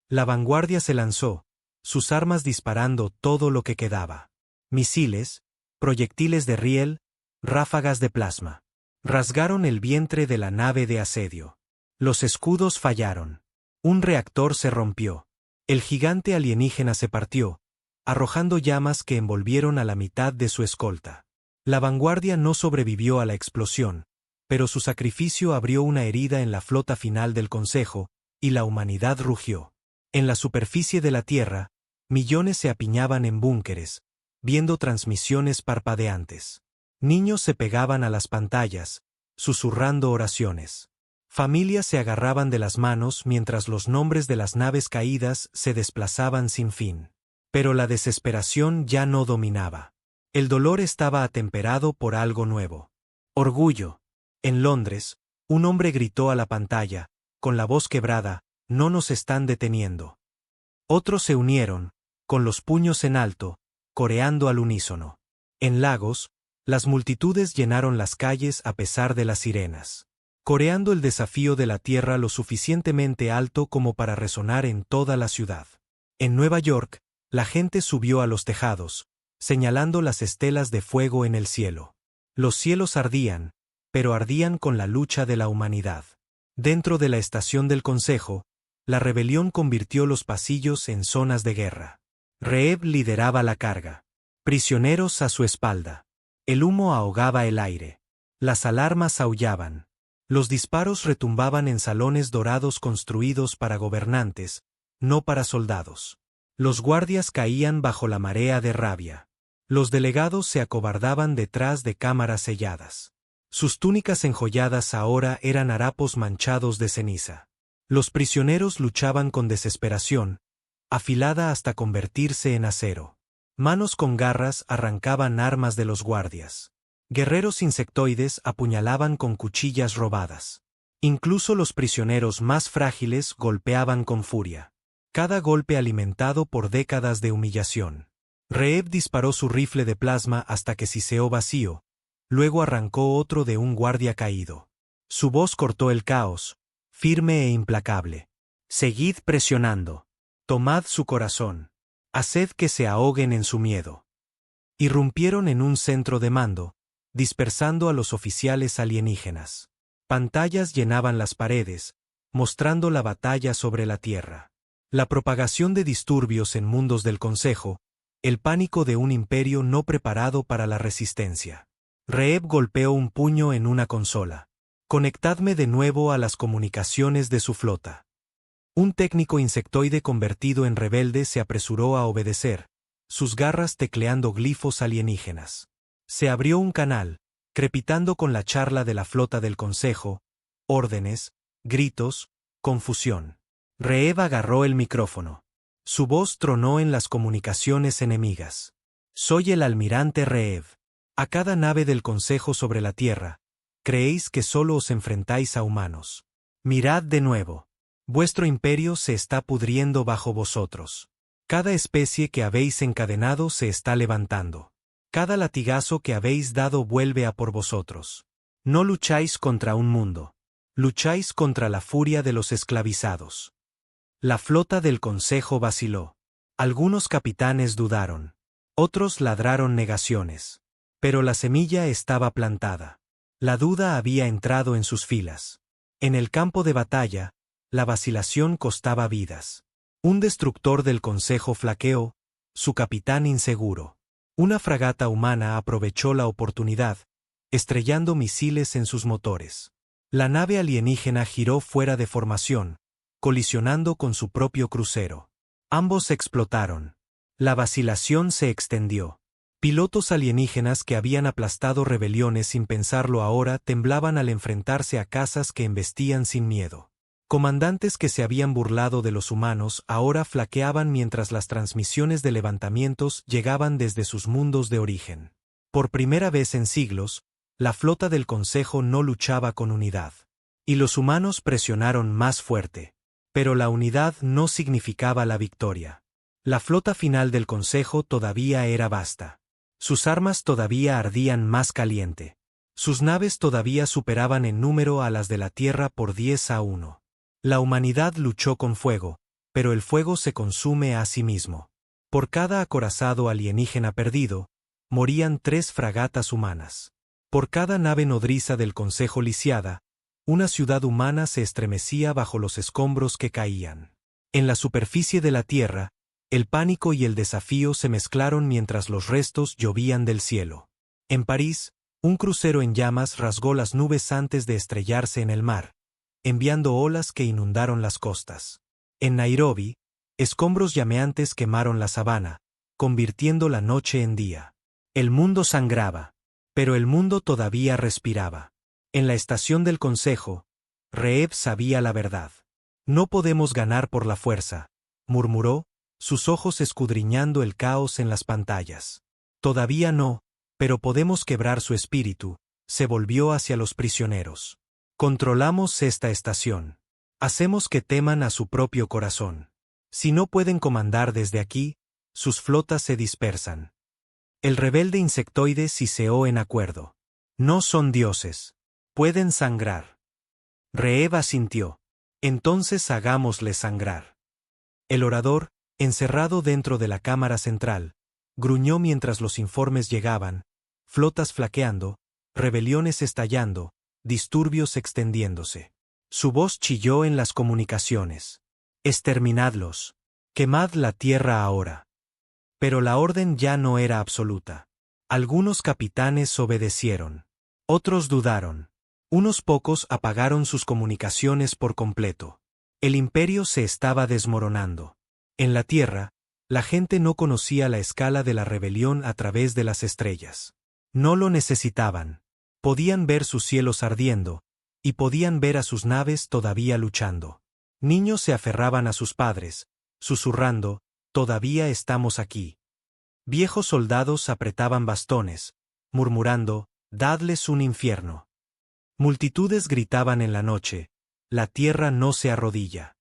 La Vanguardia se lanzó, sus armas disparando todo lo que quedaba. Misiles, proyectiles de riel, ráfagas de plasma. Rasgaron el vientre de la nave de asedio. Los escudos fallaron. Un reactor se rompió. El gigante alienígena se partió, arrojando llamas que envolvieron a la mitad de su escolta. La Vanguardia no sobrevivió a la explosión, pero su sacrificio abrió una herida en la flota final del Consejo, y la humanidad rugió. En la superficie de la Tierra, millones se apiñaban en búnkeres, viendo transmisiones parpadeantes. Niños se pegaban a las pantallas, susurrando oraciones. Familias se agarraban de las manos mientras los nombres de las naves caídas se desplazaban sin fin. Pero la desesperación ya no dominaba. El dolor estaba atemperado por algo nuevo. Orgullo. En Londres, un hombre gritó a la pantalla, con la voz quebrada, «No nos están deteniendo». Otros se unieron, con los puños en alto, coreando al unísono. En Lagos, las multitudes llenaron las calles a pesar de las sirenas, coreando el desafío de la Tierra lo suficientemente alto como para resonar en toda la ciudad. En Nueva York, la gente subió a los tejados, señalando las estelas de fuego en el cielo. Los cielos ardían, pero ardían con la lucha de la humanidad. Dentro de la estación del Consejo, la rebelión convirtió los pasillos en zonas de guerra. Reeb lideraba la carga. Prisioneros a su espalda. El humo ahogaba el aire. Las alarmas aullaban. Los disparos retumbaban en salones dorados construidos para gobernantes, no para soldados. Los guardias caían bajo la marea de rabia. Los delegados se acobardaban detrás de cámaras selladas. Sus túnicas enjolladas ahora eran harapos manchados de ceniza. Los prisioneros luchaban con desesperación, afilada hasta convertirse en acero. Manos con garras arrancaban armas de los guardias. Guerreros insectoides apuñalaban con cuchillas robadas. Incluso los prisioneros más frágiles golpeaban con furia. Cada golpe alimentado por décadas de humillación. Reeb disparó su rifle de plasma hasta que siseó vacío, luego arrancó otro de un guardia caído. Su voz cortó el caos, firme e implacable. Seguid presionando. Tomad su corazón. Haced que se ahoguen en su miedo. Irrumpieron en un centro de mando, dispersando a los oficiales alienígenas. Pantallas llenaban las paredes, mostrando la batalla sobre la Tierra. La propagación de disturbios en mundos del Consejo, el pánico de un imperio no preparado para la resistencia. Reeb golpeó un puño en una consola. Conectadme de nuevo a las comunicaciones de su flota. Un técnico insectoide convertido en rebelde se apresuró a obedecer, sus garras tecleando glifos alienígenas. Se abrió un canal, crepitando con la charla de la flota del Consejo, órdenes, gritos, confusión. Reeb agarró el micrófono. Su voz tronó en las comunicaciones enemigas. Soy el almirante Reeb. A cada nave del Consejo sobre la Tierra, creéis que solo os enfrentáis a humanos. Mirad de nuevo. Vuestro imperio se está pudriendo bajo vosotros. Cada especie que habéis encadenado se está levantando. Cada latigazo que habéis dado vuelve a por vosotros. No lucháis contra un mundo. Lucháis contra la furia de los esclavizados. La flota del Consejo vaciló. Algunos capitanes dudaron. Otros ladraron negaciones. Pero la semilla estaba plantada. La duda había entrado en sus filas. En el campo de batalla, la vacilación costaba vidas. Un destructor del Consejo flaqueó, su capitán inseguro. Una fragata humana aprovechó la oportunidad, estrellando misiles en sus motores. La nave alienígena giró fuera de formación, colisionando con su propio crucero. Ambos explotaron. La vacilación se extendió. Pilotos alienígenas que habían aplastado rebeliones sin pensarlo ahora temblaban al enfrentarse a cazas que embestían sin miedo. Comandantes que se habían burlado de los humanos ahora flaqueaban mientras las transmisiones de levantamientos llegaban desde sus mundos de origen. Por primera vez en siglos, la flota del Consejo no luchaba con unidad. Y los humanos presionaron más fuerte. Pero la unidad no significaba la victoria. La flota final del Consejo todavía era vasta. Sus armas todavía ardían más caliente. Sus naves todavía superaban en número a las de la Tierra por 10-1. La humanidad luchó con fuego, pero el fuego se consume a sí mismo. Por cada acorazado alienígena perdido, morían 3 fragatas humanas. Por cada nave nodriza del Consejo lisiada, una ciudad humana se estremecía bajo los escombros que caían. En la superficie de la Tierra, el pánico y el desafío se mezclaron mientras los restos llovían del cielo. En París, un crucero en llamas rasgó las nubes antes de estrellarse en el mar, enviando olas que inundaron las costas. En Nairobi, escombros llameantes quemaron la sabana, convirtiendo la noche en día. El mundo sangraba, pero el mundo todavía respiraba. En la estación del Consejo, Reeb sabía la verdad. No podemos ganar por la fuerza, murmuró, sus ojos escudriñando el caos en las pantallas. Todavía no, pero podemos quebrar su espíritu, se volvió hacia los prisioneros. Controlamos esta estación. Hacemos que teman a su propio corazón. Si no pueden comandar desde aquí, sus flotas se dispersan. El rebelde insectoide siseó en acuerdo. No son dioses. Pueden sangrar. Reeb asintió. Entonces hagámosle sangrar. El orador, encerrado dentro de la cámara central, gruñó mientras los informes llegaban, flotas flaqueando, rebeliones estallando, disturbios extendiéndose. Su voz chilló en las comunicaciones. Exterminadlos. Quemad la tierra ahora. Pero la orden ya no era absoluta. Algunos capitanes obedecieron. Otros dudaron. Unos pocos apagaron sus comunicaciones por completo. El imperio se estaba desmoronando. En la Tierra, la gente no conocía la escala de la rebelión a través de las estrellas. No lo necesitaban. Podían ver sus cielos ardiendo, y podían ver a sus naves todavía luchando. Niños se aferraban a sus padres, susurrando, «Todavía estamos aquí». Viejos soldados apretaban bastones, murmurando, «Dadles un infierno». Multitudes gritaban en la noche, «La Tierra no se arrodilla».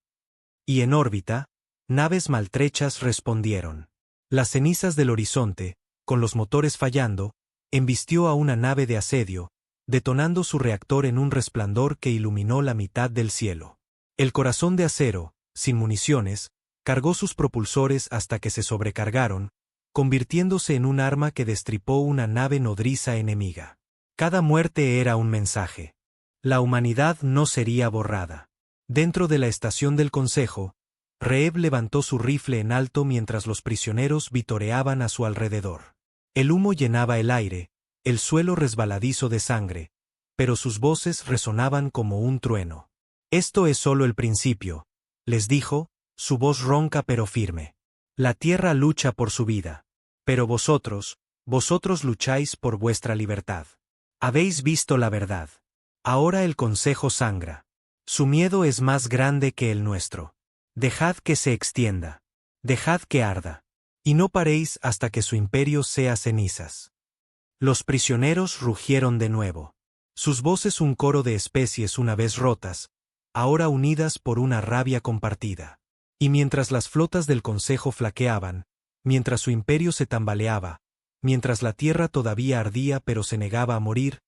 Y en órbita, naves maltrechas respondieron. Las cenizas del horizonte, con los motores fallando, embistió a una nave de asedio, detonando su reactor en un resplandor que iluminó la mitad del cielo. El corazón de acero, sin municiones, cargó sus propulsores hasta que se sobrecargaron, convirtiéndose en un arma que destripó una nave nodriza enemiga. Cada muerte era un mensaje. La humanidad no sería borrada. Dentro de la estación del Consejo, Reeb levantó su rifle en alto mientras los prisioneros vitoreaban a su alrededor. El humo llenaba el aire, el suelo resbaladizo de sangre, pero sus voces resonaban como un trueno. «Esto es solo el principio», les dijo, su voz ronca pero firme. «La tierra lucha por su vida. Pero vosotros lucháis por vuestra libertad. Habéis visto la verdad. Ahora el Consejo sangra. Su miedo es más grande que el nuestro. Dejad que se extienda. Dejad que arda. Y no paréis hasta que su imperio sea cenizas». Los prisioneros rugieron de nuevo. Sus voces un coro de especies una vez rotas, ahora unidas por una rabia compartida. Y mientras las flotas del Consejo flaqueaban, mientras su imperio se tambaleaba, mientras la tierra todavía ardía pero se negaba a morir,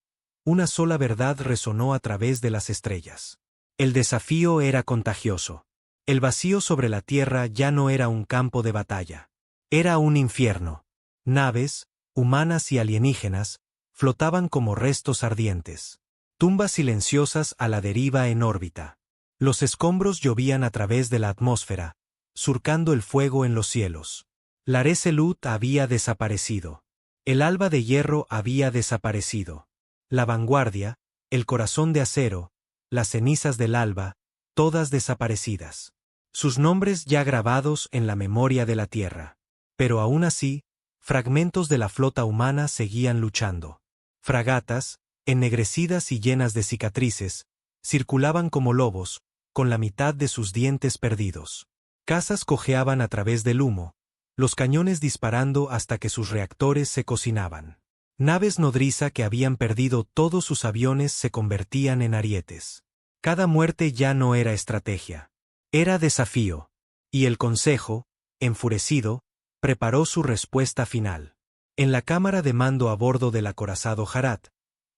una sola verdad resonó a través de las estrellas. El desafío era contagioso. El vacío sobre la tierra ya no era un campo de batalla. Era un infierno. Naves, humanas y alienígenas, flotaban como restos ardientes. Tumbas silenciosas a la deriva en órbita. Los escombros llovían a través de la atmósfera, surcando el fuego en los cielos. La Resolute había desaparecido. El Alba de Hierro había desaparecido. La Vanguardia, el Corazón de Acero, las cenizas del Alba, todas desaparecidas. Sus nombres ya grabados en la memoria de la tierra. Pero aún así, fragmentos de la flota humana seguían luchando. Fragatas, ennegrecidas y llenas de cicatrices, circulaban como lobos, con la mitad de sus dientes perdidos. Casas cojeaban a través del humo, los cañones disparando hasta que sus reactores se cocinaban. Naves nodriza que habían perdido todos sus aviones se convertían en arietes. Cada muerte ya no era estrategia. Era desafío. Y el Consejo, enfurecido, preparó su respuesta final. En la cámara de mando a bordo del acorazado Harat,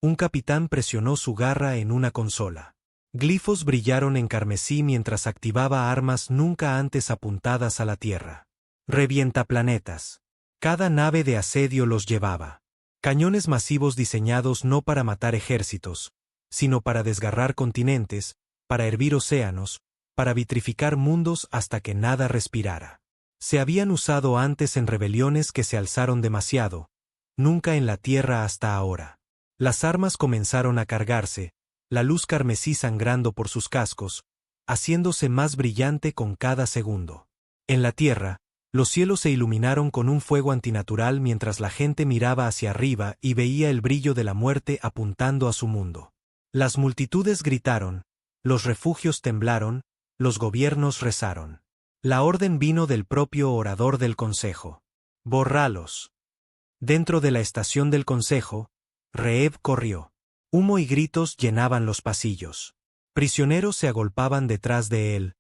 un capitán presionó su garra en una consola. Glifos brillaron en carmesí mientras activaba armas nunca antes apuntadas a la Tierra. Revientaplanetas. Cada nave de asedio los llevaba. Cañones masivos diseñados no para matar ejércitos, sino para desgarrar continentes, para hervir océanos, para vitrificar mundos hasta que nada respirara. Se habían usado antes en rebeliones que se alzaron demasiado, nunca en la Tierra hasta ahora. Las armas comenzaron a cargarse, la luz carmesí sangrando por sus cascos, haciéndose más brillante con cada segundo. En la Tierra, los cielos se iluminaron con un fuego antinatural mientras la gente miraba hacia arriba y veía el brillo de la muerte apuntando a su mundo. Las multitudes gritaron, los refugios temblaron, los gobiernos rezaron. La orden vino del propio orador del Consejo. Borralos. Dentro de la estación del Consejo, Reeb corrió. Humo y gritos llenaban los pasillos. Prisioneros se agolpaban detrás de él,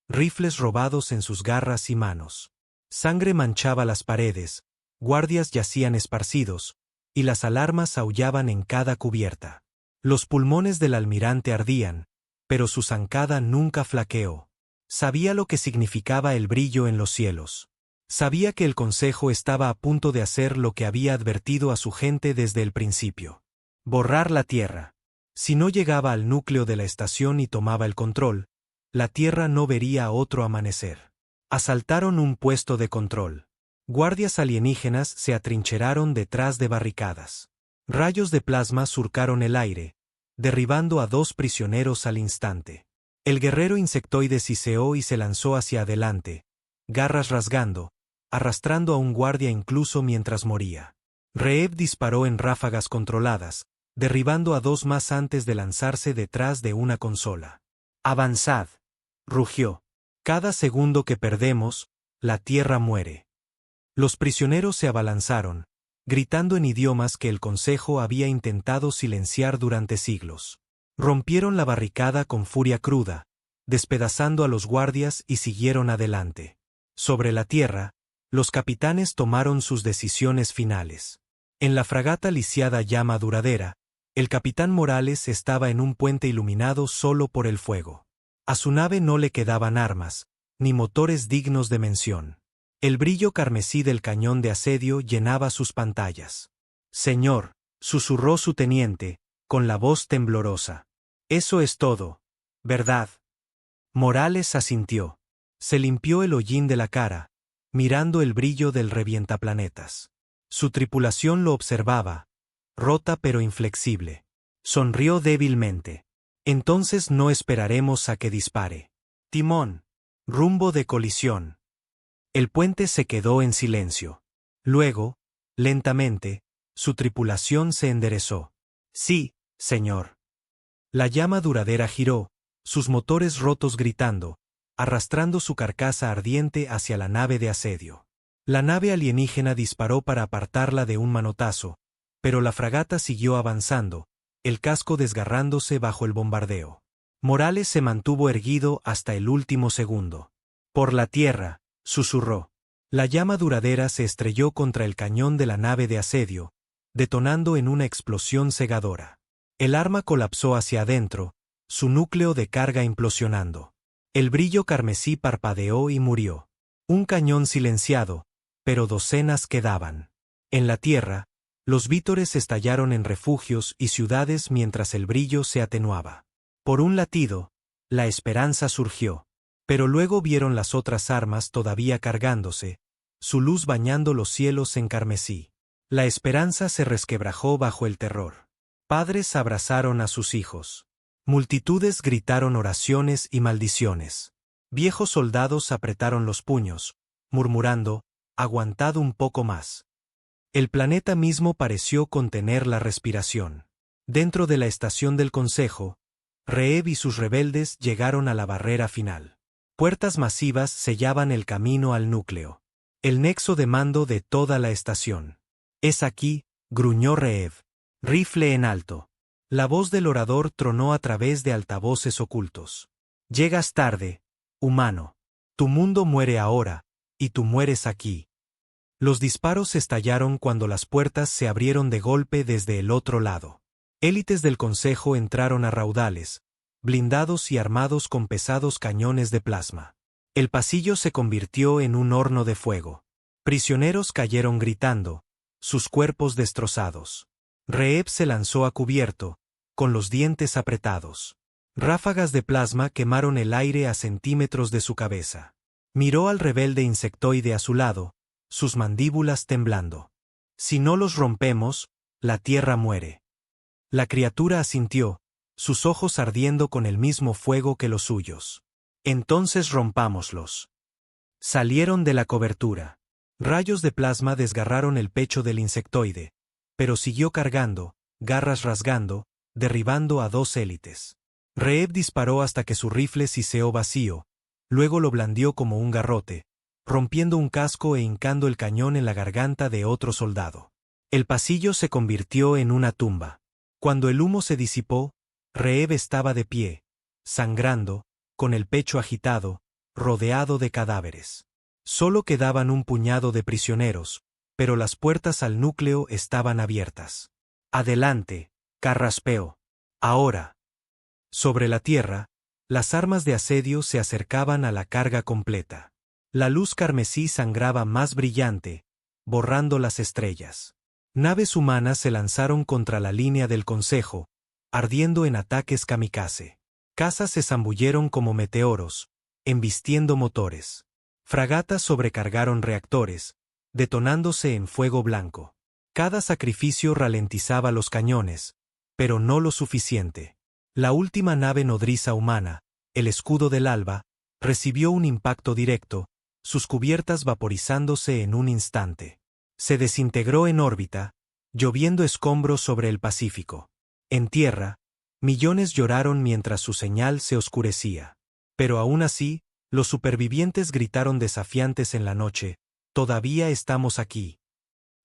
rifles robados en sus garras y manos. Sangre manchaba las paredes, guardias yacían esparcidos, y las alarmas aullaban en cada cubierta. Los pulmones del almirante ardían, pero su zancada nunca flaqueó. Sabía lo que significaba el brillo en los cielos. Sabía que el Consejo estaba a punto de hacer lo que había advertido a su gente desde el principio. Borrar la Tierra. Si no llegaba al núcleo de la estación y tomaba el control, la Tierra no vería otro amanecer. Asaltaron un puesto de control. Guardias alienígenas se atrincheraron detrás de barricadas. Rayos de plasma surcaron el aire, derribando a 2 prisioneros al instante. El guerrero insectoide siseó y se lanzó hacia adelante, garras rasgando, arrastrando a un guardia incluso mientras moría. Reeb disparó en ráfagas controladas, derribando a 2 más antes de lanzarse detrás de una consola. «¡Avanzad!», rugió. «Cada segundo que perdemos, la Tierra muere». Los prisioneros se abalanzaron, gritando en idiomas que el Consejo había intentado silenciar durante siglos. Rompieron la barricada con furia cruda, despedazando a los guardias y siguieron adelante. Sobre la Tierra, los capitanes tomaron sus decisiones finales. En la fragata lisiada Llama Duradera, el capitán Morales estaba en un puente iluminado solo por el fuego. A su nave no le quedaban armas, ni motores dignos de mención. El brillo carmesí del cañón de asedio llenaba sus pantallas. «Señor», susurró su teniente, con la voz temblorosa. «Eso es todo, ¿verdad?». Morales asintió. Se limpió el hollín de la cara, mirando el brillo del revientaplanetas. Su tripulación lo observaba, rota pero inflexible. Sonrió débilmente. «Entonces no esperaremos a que dispare. Timón. Rumbo de colisión». El puente se quedó en silencio. Luego, lentamente, su tripulación se enderezó. «Sí, señor». La Llama Duradera giró, sus motores rotos gritando, arrastrando su carcasa ardiente hacia la nave de asedio. La nave alienígena disparó para apartarla de un manotazo, pero la fragata siguió avanzando, el casco desgarrándose bajo el bombardeo. Morales se mantuvo erguido hasta el último segundo. «Por la Tierra», susurró. La Llama Duradera se estrelló contra el cañón de la nave de asedio, detonando en una explosión cegadora. El arma colapsó hacia adentro, su núcleo de carga implosionando. El brillo carmesí parpadeó y murió. Un cañón silenciado, pero docenas quedaban. En la Tierra, los vítores estallaron en refugios y ciudades mientras el brillo se atenuaba. Por un latido, la esperanza surgió. Pero luego vieron las otras armas todavía cargándose, su luz bañando los cielos en carmesí. La esperanza se resquebrajó bajo el terror. Padres abrazaron a sus hijos. Multitudes gritaron oraciones y maldiciones. Viejos soldados apretaron los puños, murmurando, «Aguantad un poco más». El planeta mismo pareció contener la respiración. Dentro de la estación del Consejo, Reeb y sus rebeldes llegaron a la barrera final. Puertas masivas sellaban el camino al núcleo. El nexo de mando de toda la estación. «Es aquí», gruñó Reeb. Rifle en alto. La voz del orador tronó a través de altavoces ocultos. «Llegas tarde, humano. Tu mundo muere ahora, y tú mueres aquí». Los disparos estallaron cuando las puertas se abrieron de golpe desde el otro lado. Élites del Consejo entraron a raudales, blindados y armados con pesados cañones de plasma. El pasillo se convirtió en un horno de fuego. Prisioneros cayeron gritando, sus cuerpos destrozados. Reeb se lanzó a cubierto, con los dientes apretados. Ráfagas de plasma quemaron el aire a centímetros de su cabeza. Miró al rebelde insectoide a su lado, sus mandíbulas temblando. «Si no los rompemos, la tierra muere». La criatura asintió, sus ojos ardiendo con el mismo fuego que los suyos. «Entonces rompámoslos». Salieron de la cobertura. Rayos de plasma desgarraron el pecho del insectoide, pero siguió cargando, garras rasgando, derribando a dos élites. Reeb disparó hasta que su rifle siseó vacío, luego lo blandió como un garrote, rompiendo un casco e hincando el cañón en la garganta de otro soldado. El pasillo se convirtió en una tumba. Cuando el humo se disipó, Reeb estaba de pie, sangrando, con el pecho agitado, rodeado de cadáveres. Solo quedaban un puñado de prisioneros, pero las puertas al núcleo estaban abiertas. «Adelante», carraspeó. «Ahora». Sobre la tierra, las armas de asedio se acercaban a la carga completa. La luz carmesí sangraba más brillante, borrando las estrellas. Naves humanas se lanzaron contra la línea del Consejo, ardiendo en ataques kamikaze. Cazas se zambulleron como meteoros, embistiendo motores. Fragatas sobrecargaron reactores, detonándose en fuego blanco. Cada sacrificio ralentizaba los cañones, pero no lo suficiente. La última nave nodriza humana, el escudo del alba, recibió un impacto directo, sus cubiertas vaporizándose en un instante. Se desintegró en órbita, lloviendo escombros sobre el Pacífico. En tierra, millones lloraron mientras su señal se oscurecía. Pero aún así, los supervivientes gritaron desafiantes en la noche, «Todavía estamos aquí».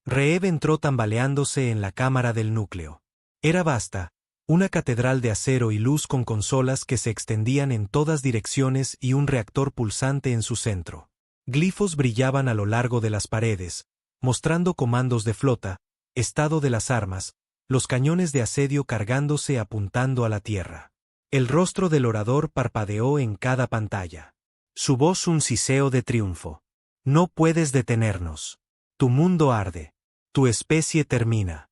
Reeb entró tambaleándose en la cámara del núcleo. Era vasta, una catedral de acero y luz con consolas que se extendían en todas direcciones y un reactor pulsante en su centro. Glifos brillaban a lo largo de las paredes, mostrando comandos de flota, estado de las armas, los cañones de asedio cargándose apuntando a la tierra. El rostro del orador parpadeó en cada pantalla. Su voz un siseo de triunfo. «No puedes detenernos. Tu mundo arde. Tu especie termina».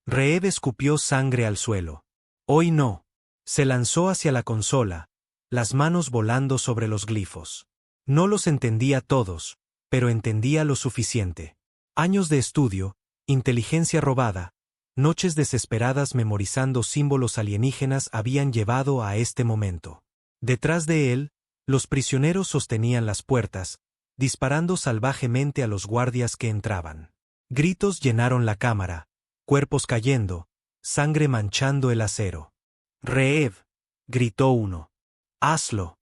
Reeb escupió sangre al suelo. «Hoy no». Se lanzó hacia la consola, las manos volando sobre los glifos. No los entendía todos, pero entendía lo suficiente. Años de estudio, inteligencia robada, noches desesperadas memorizando símbolos alienígenas habían llevado a este momento. Detrás de él, los prisioneros sostenían las puertas, disparando salvajemente a los guardias que entraban. Gritos llenaron la cámara, cuerpos cayendo, sangre manchando el acero. «Reeb», gritó uno. «Hazlo».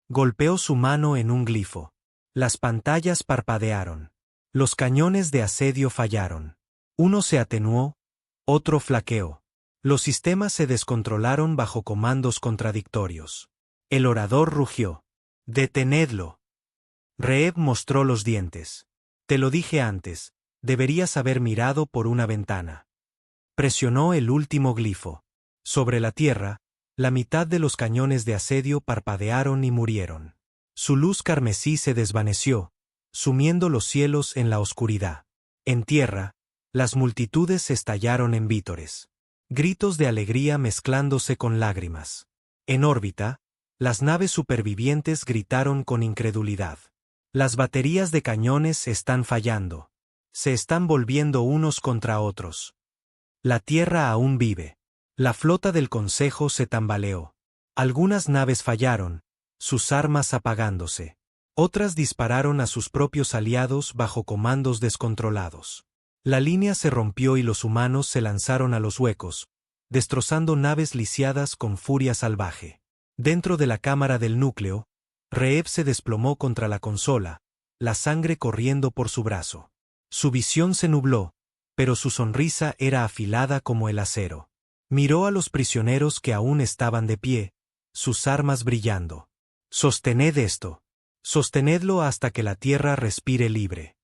Golpeó su mano en un glifo. Las pantallas parpadearon. Los cañones de asedio fallaron. Uno se atenuó, otro flaqueó. Los sistemas se descontrolaron bajo comandos contradictorios. El orador rugió. «Detenedlo». Reeb mostró los dientes. «Te lo dije antes, deberías haber mirado por una ventana». Presionó el último glifo. Sobre la tierra, la mitad de los cañones de asedio parpadearon y murieron. Su luz carmesí se desvaneció, sumiendo los cielos en la oscuridad. En tierra, las multitudes estallaron en vítores. Gritos de alegría mezclándose con lágrimas. En órbita, las naves supervivientes gritaron con incredulidad. «Las baterías de cañones están fallando. Se están volviendo unos contra otros. La Tierra aún vive». La flota del Consejo se tambaleó. Algunas naves fallaron, sus armas apagándose. Otras dispararon a sus propios aliados bajo comandos descontrolados. La línea se rompió y los humanos se lanzaron a los huecos, destrozando naves lisiadas con furia salvaje. Dentro de la cámara del núcleo, Reev se desplomó contra la consola, la sangre corriendo por su brazo. Su visión se nubló, pero su sonrisa era afilada como el acero. Miró a los prisioneros que aún estaban de pie, sus armas brillando. «Sostened esto. Sostenedlo hasta que la tierra respire libre».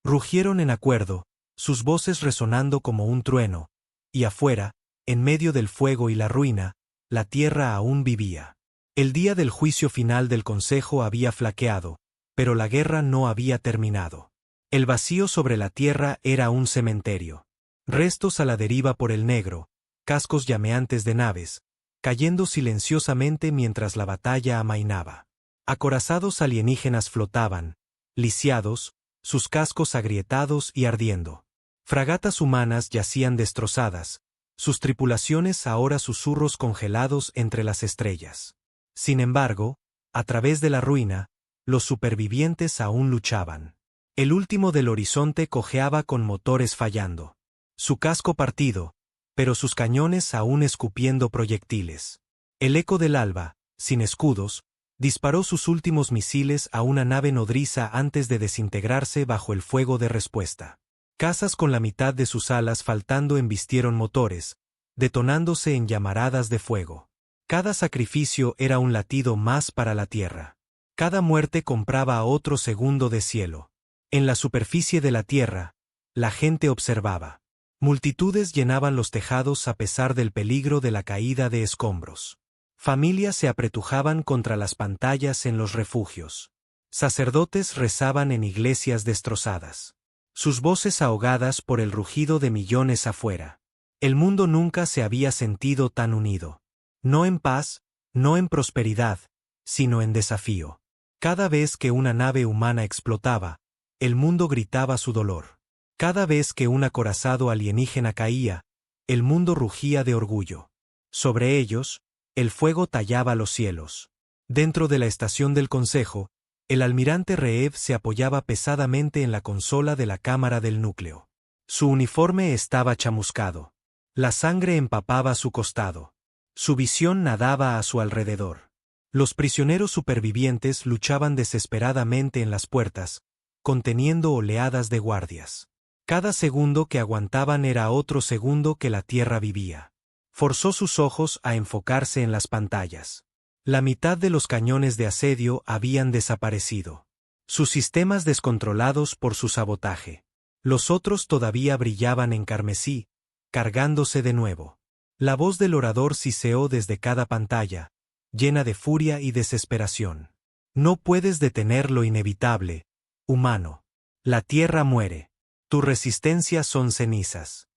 Rugieron en acuerdo, sus voces resonando como un trueno, y afuera, en medio del fuego y la ruina, la tierra aún vivía. El día del juicio final del Consejo había flaqueado, pero la guerra no había terminado. El vacío sobre la tierra era un cementerio. Restos a la deriva por el negro, cascos llameantes de naves, cayendo silenciosamente mientras la batalla amainaba. Acorazados alienígenas flotaban, lisiados, sus cascos agrietados y ardiendo. Fragatas humanas yacían destrozadas, sus tripulaciones ahora susurros congelados entre las estrellas. Sin embargo, a través de la ruina, los supervivientes aún luchaban. El último del horizonte cojeaba con motores fallando. Su casco partido, pero sus cañones aún escupiendo proyectiles. El eco del alba, sin escudos, disparó sus últimos misiles a una nave nodriza antes de desintegrarse bajo el fuego de respuesta. Cazas con la mitad de sus alas faltando embistieron motores, detonándose en llamaradas de fuego. Cada sacrificio era un latido más para la tierra. Cada muerte compraba a otro segundo de cielo. En la superficie de la tierra, la gente observaba. Multitudes llenaban los tejados a pesar del peligro de la caída de escombros. Familias se apretujaban contra las pantallas en los refugios. Sacerdotes rezaban en iglesias destrozadas. Sus voces ahogadas por el rugido de millones afuera. El mundo nunca se había sentido tan unido. No en paz, no en prosperidad, sino en desafío. Cada vez que una nave humana explotaba, el mundo gritaba su dolor. Cada vez que un acorazado alienígena caía, el mundo rugía de orgullo. Sobre ellos, el fuego tallaba los cielos. Dentro de la estación del Consejo, el almirante Reev se apoyaba pesadamente en la consola de la cámara del núcleo. Su uniforme estaba chamuscado. La sangre empapaba su costado. Su visión nadaba a su alrededor. Los prisioneros supervivientes luchaban desesperadamente en las puertas, conteniendo oleadas de guardias. Cada segundo que aguantaban era otro segundo que la tierra vivía. Forzó sus ojos a enfocarse en las pantallas. La mitad de los cañones de asedio habían desaparecido. Sus sistemas descontrolados por su sabotaje. Los otros todavía brillaban en carmesí, cargándose de nuevo. La voz del orador siseó desde cada pantalla, llena de furia y desesperación. No puedes detener lo inevitable, humano. La tierra muere. Tu resistencia son cenizas.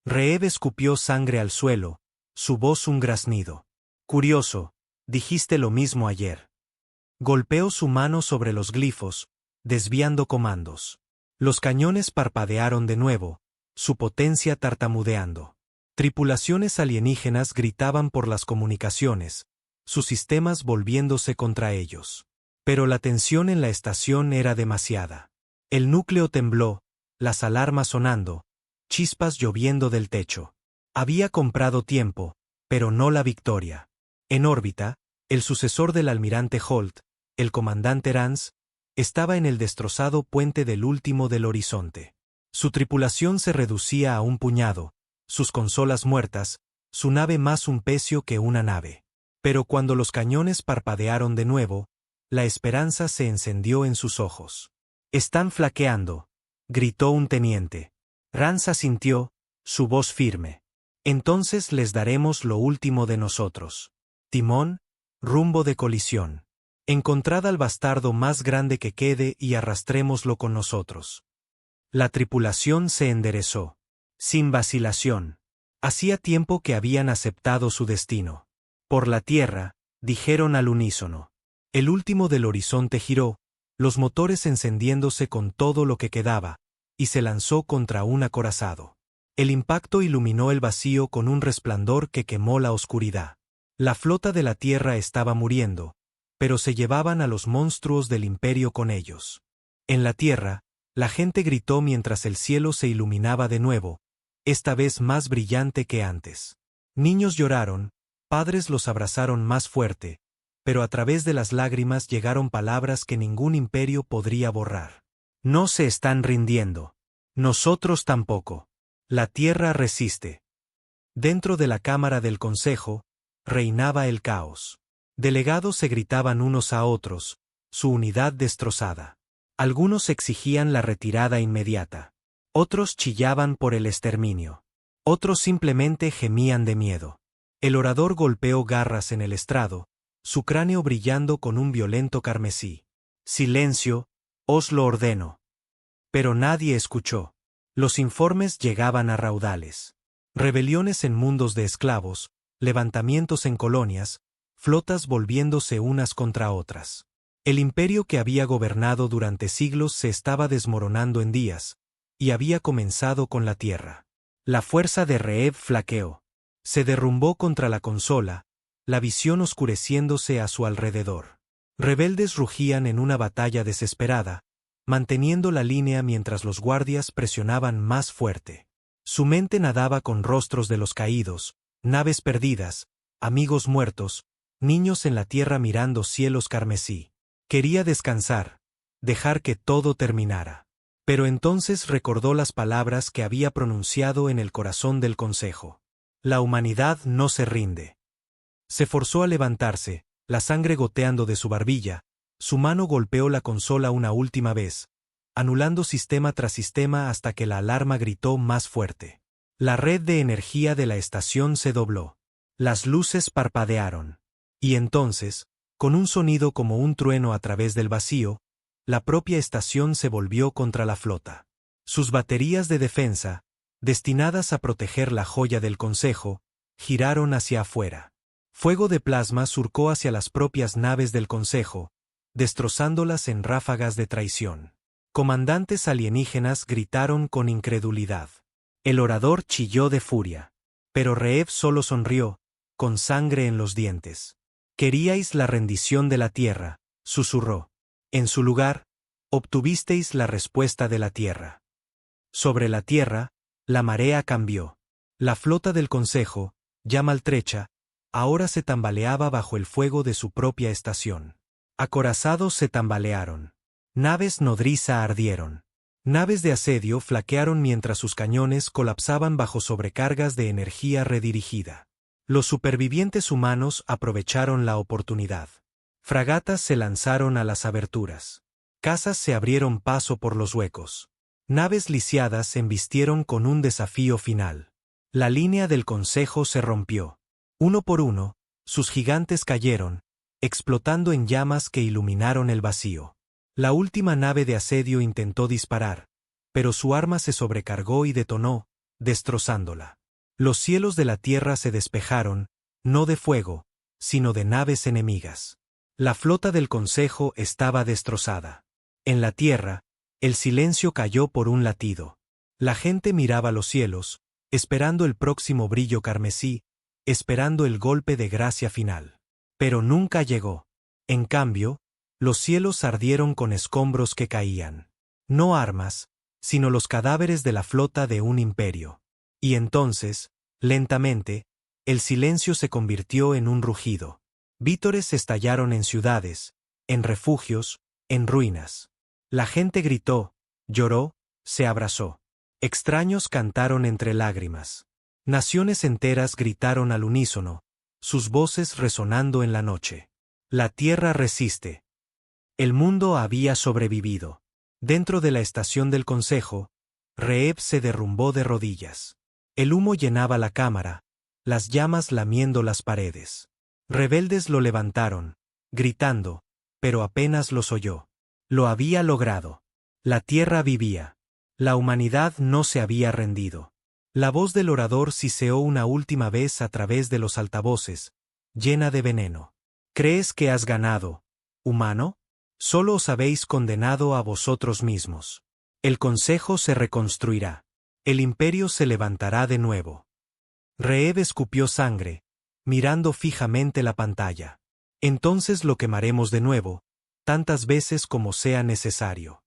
Reev escupió sangre al suelo, su voz un graznido. Curioso, dijiste lo mismo ayer. Golpeó su mano sobre los glifos, desviando comandos. Los cañones parpadearon de nuevo, su potencia tartamudeando. Tripulaciones alienígenas gritaban por las comunicaciones, sus sistemas volviéndose contra ellos. Pero la tensión en la estación era demasiada. El núcleo tembló, las alarmas sonando, chispas lloviendo del techo. Había comprado tiempo, pero no la victoria. En órbita, el sucesor del almirante Holt, el comandante Rance, estaba en el destrozado puente del último del horizonte. Su tripulación se reducía a un puñado, sus consolas muertas, su nave más un pecio que una nave. Pero cuando los cañones parpadearon de nuevo, la esperanza se encendió en sus ojos. «Están flaqueando», gritó un teniente. Rance asintió, su voz firme. «Entonces les daremos lo último de nosotros. Timón, rumbo de colisión. Encontrad al bastardo más grande que quede y arrastrémoslo con nosotros». La tripulación se enderezó. Sin vacilación. Hacía tiempo que habían aceptado su destino. «Por la tierra», dijeron al unísono. El último del horizonte giró, los motores encendiéndose con todo lo que quedaba, y se lanzó contra un acorazado. El impacto iluminó el vacío con un resplandor que quemó la oscuridad. La flota de la Tierra estaba muriendo, pero se llevaban a los monstruos del imperio con ellos. En la Tierra, la gente gritó mientras el cielo se iluminaba de nuevo, esta vez más brillante que antes. Niños lloraron, padres los abrazaron más fuerte, pero a través de las lágrimas llegaron palabras que ningún imperio podría borrar. No se están rindiendo. Nosotros tampoco. La Tierra resiste. Dentro de la Cámara del Consejo, reinaba el caos. Delegados se gritaban unos a otros, su unidad destrozada. Algunos exigían la retirada inmediata. Otros chillaban por el exterminio. Otros simplemente gemían de miedo. El orador golpeó garras en el estrado, su cráneo brillando con un violento carmesí. Silencio, os lo ordeno. Pero nadie escuchó. Los informes llegaban a raudales. Rebeliones en mundos de esclavos, levantamientos en colonias, flotas volviéndose unas contra otras. El imperio que había gobernado durante siglos se estaba desmoronando en días, y había comenzado con la Tierra. La fuerza de Reeb flaqueó. Se derrumbó contra la consola, la visión oscureciéndose a su alrededor. Rebeldes rugían en una batalla desesperada, manteniendo la línea mientras los guardias presionaban más fuerte. Su mente nadaba con rostros de los caídos, naves perdidas, amigos muertos, niños en la tierra mirando cielos carmesí. Quería descansar, dejar que todo terminara. Pero entonces recordó las palabras que había pronunciado en el corazón del consejo. La humanidad no se rinde. Se forzó a levantarse, la sangre goteando de su barbilla, su mano golpeó la consola una última vez, anulando sistema tras sistema hasta que la alarma gritó más fuerte. La red de energía de la estación se dobló. Las luces parpadearon. Y entonces, con un sonido como un trueno a través del vacío, la propia estación se volvió contra la flota. Sus baterías de defensa, destinadas a proteger la joya del Consejo, giraron hacia afuera. Fuego de plasma surcó hacia las propias naves del Consejo, destrozándolas en ráfagas de traición. Comandantes alienígenas gritaron con incredulidad. El orador chilló de furia. Pero Reeb solo sonrió, con sangre en los dientes. Queríais la rendición de la Tierra, susurró. En su lugar, obtuvisteis la respuesta de la Tierra. Sobre la Tierra, la marea cambió. La flota del Consejo, ya maltrecha, ahora se tambaleaba bajo el fuego de su propia estación. Acorazados se tambalearon. Naves nodriza ardieron. Naves de asedio flaquearon mientras sus cañones colapsaban bajo sobrecargas de energía redirigida. Los supervivientes humanos aprovecharon la oportunidad. Fragatas se lanzaron a las aberturas. Casas se abrieron paso por los huecos. Naves lisiadas se embistieron con un desafío final. La línea del Consejo se rompió. Uno por uno, sus gigantes cayeron, explotando en llamas que iluminaron el vacío. La última nave de asedio intentó disparar, pero su arma se sobrecargó y detonó, destrozándola. Los cielos de la Tierra se despejaron, no de fuego, sino de naves enemigas. La flota del Consejo estaba destrozada. En la Tierra, el silencio cayó por un latido. La gente miraba los cielos, esperando el próximo brillo carmesí, esperando el golpe de gracia final. Pero nunca llegó. En cambio, los cielos ardieron con escombros que caían. No armas, sino los cadáveres de la flota de un imperio. Y entonces, lentamente, el silencio se convirtió en un rugido. Vítores estallaron en ciudades, en refugios, en ruinas. La gente gritó, lloró, se abrazó. Extraños cantaron entre lágrimas. Naciones enteras gritaron al unísono, sus voces resonando en la noche. La Tierra resiste. El mundo había sobrevivido. Dentro de la estación del Consejo, Reeb se derrumbó de rodillas. El humo llenaba la cámara, las llamas lamiendo las paredes. Rebeldes lo levantaron, gritando, pero apenas los oyó. Lo había logrado. La Tierra vivía. La humanidad no se había rendido. La voz del orador siseó una última vez a través de los altavoces, llena de veneno. ¿Crees que has ganado, humano? Solo os habéis condenado a vosotros mismos. El Consejo se reconstruirá. El imperio se levantará de nuevo. Reeb escupió sangre, mirando fijamente la pantalla. Entonces lo quemaremos de nuevo, tantas veces como sea necesario.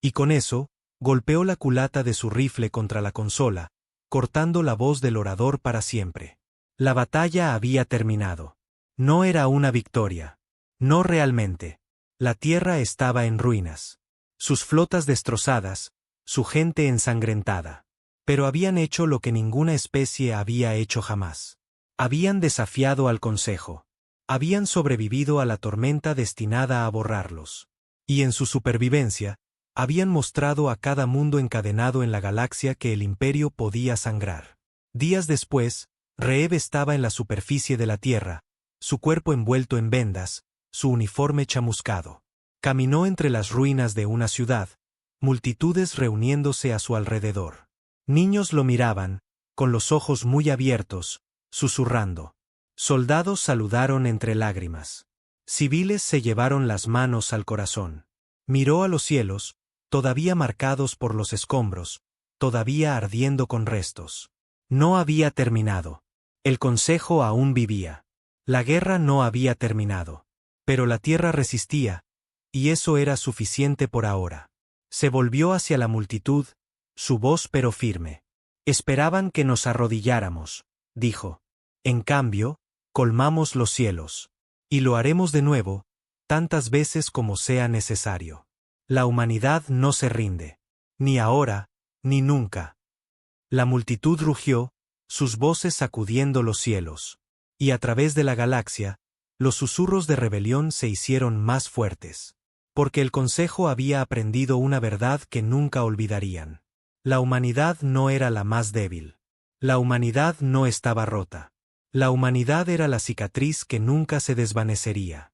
Y con eso, golpeó la culata de su rifle contra la consola, cortando la voz del orador para siempre. La batalla había terminado. No era una victoria. No realmente. La tierra estaba en ruinas. Sus flotas destrozadas, su gente ensangrentada. Pero habían hecho lo que ninguna especie había hecho jamás. Habían desafiado al Consejo. Habían sobrevivido a la tormenta destinada a borrarlos. Y en su supervivencia, habían mostrado a cada mundo encadenado en la galaxia que el imperio podía sangrar. Días después, Reeb estaba en la superficie de la Tierra, su cuerpo envuelto en vendas, su uniforme chamuscado. Caminó entre las ruinas de una ciudad, multitudes reuniéndose a su alrededor. Niños lo miraban, con los ojos muy abiertos, susurrando. Soldados saludaron entre lágrimas. Civiles se llevaron las manos al corazón. Miró a los cielos, todavía marcados por los escombros, todavía ardiendo con restos. No había terminado. El Consejo aún vivía. La guerra no había terminado. Pero la tierra resistía, y eso era suficiente por ahora. Se volvió hacia la multitud, su voz pero firme. Esperaban que nos arrodilláramos, dijo. En cambio, colmamos los cielos. Y lo haremos de nuevo, tantas veces como sea necesario. La humanidad no se rinde. Ni ahora, ni nunca. La multitud rugió, sus voces sacudiendo los cielos. Y a través de la galaxia, los susurros de rebelión se hicieron más fuertes. Porque el Consejo había aprendido una verdad que nunca olvidarían. La humanidad no era la más débil. La humanidad no estaba rota. La humanidad era la cicatriz que nunca se desvanecería.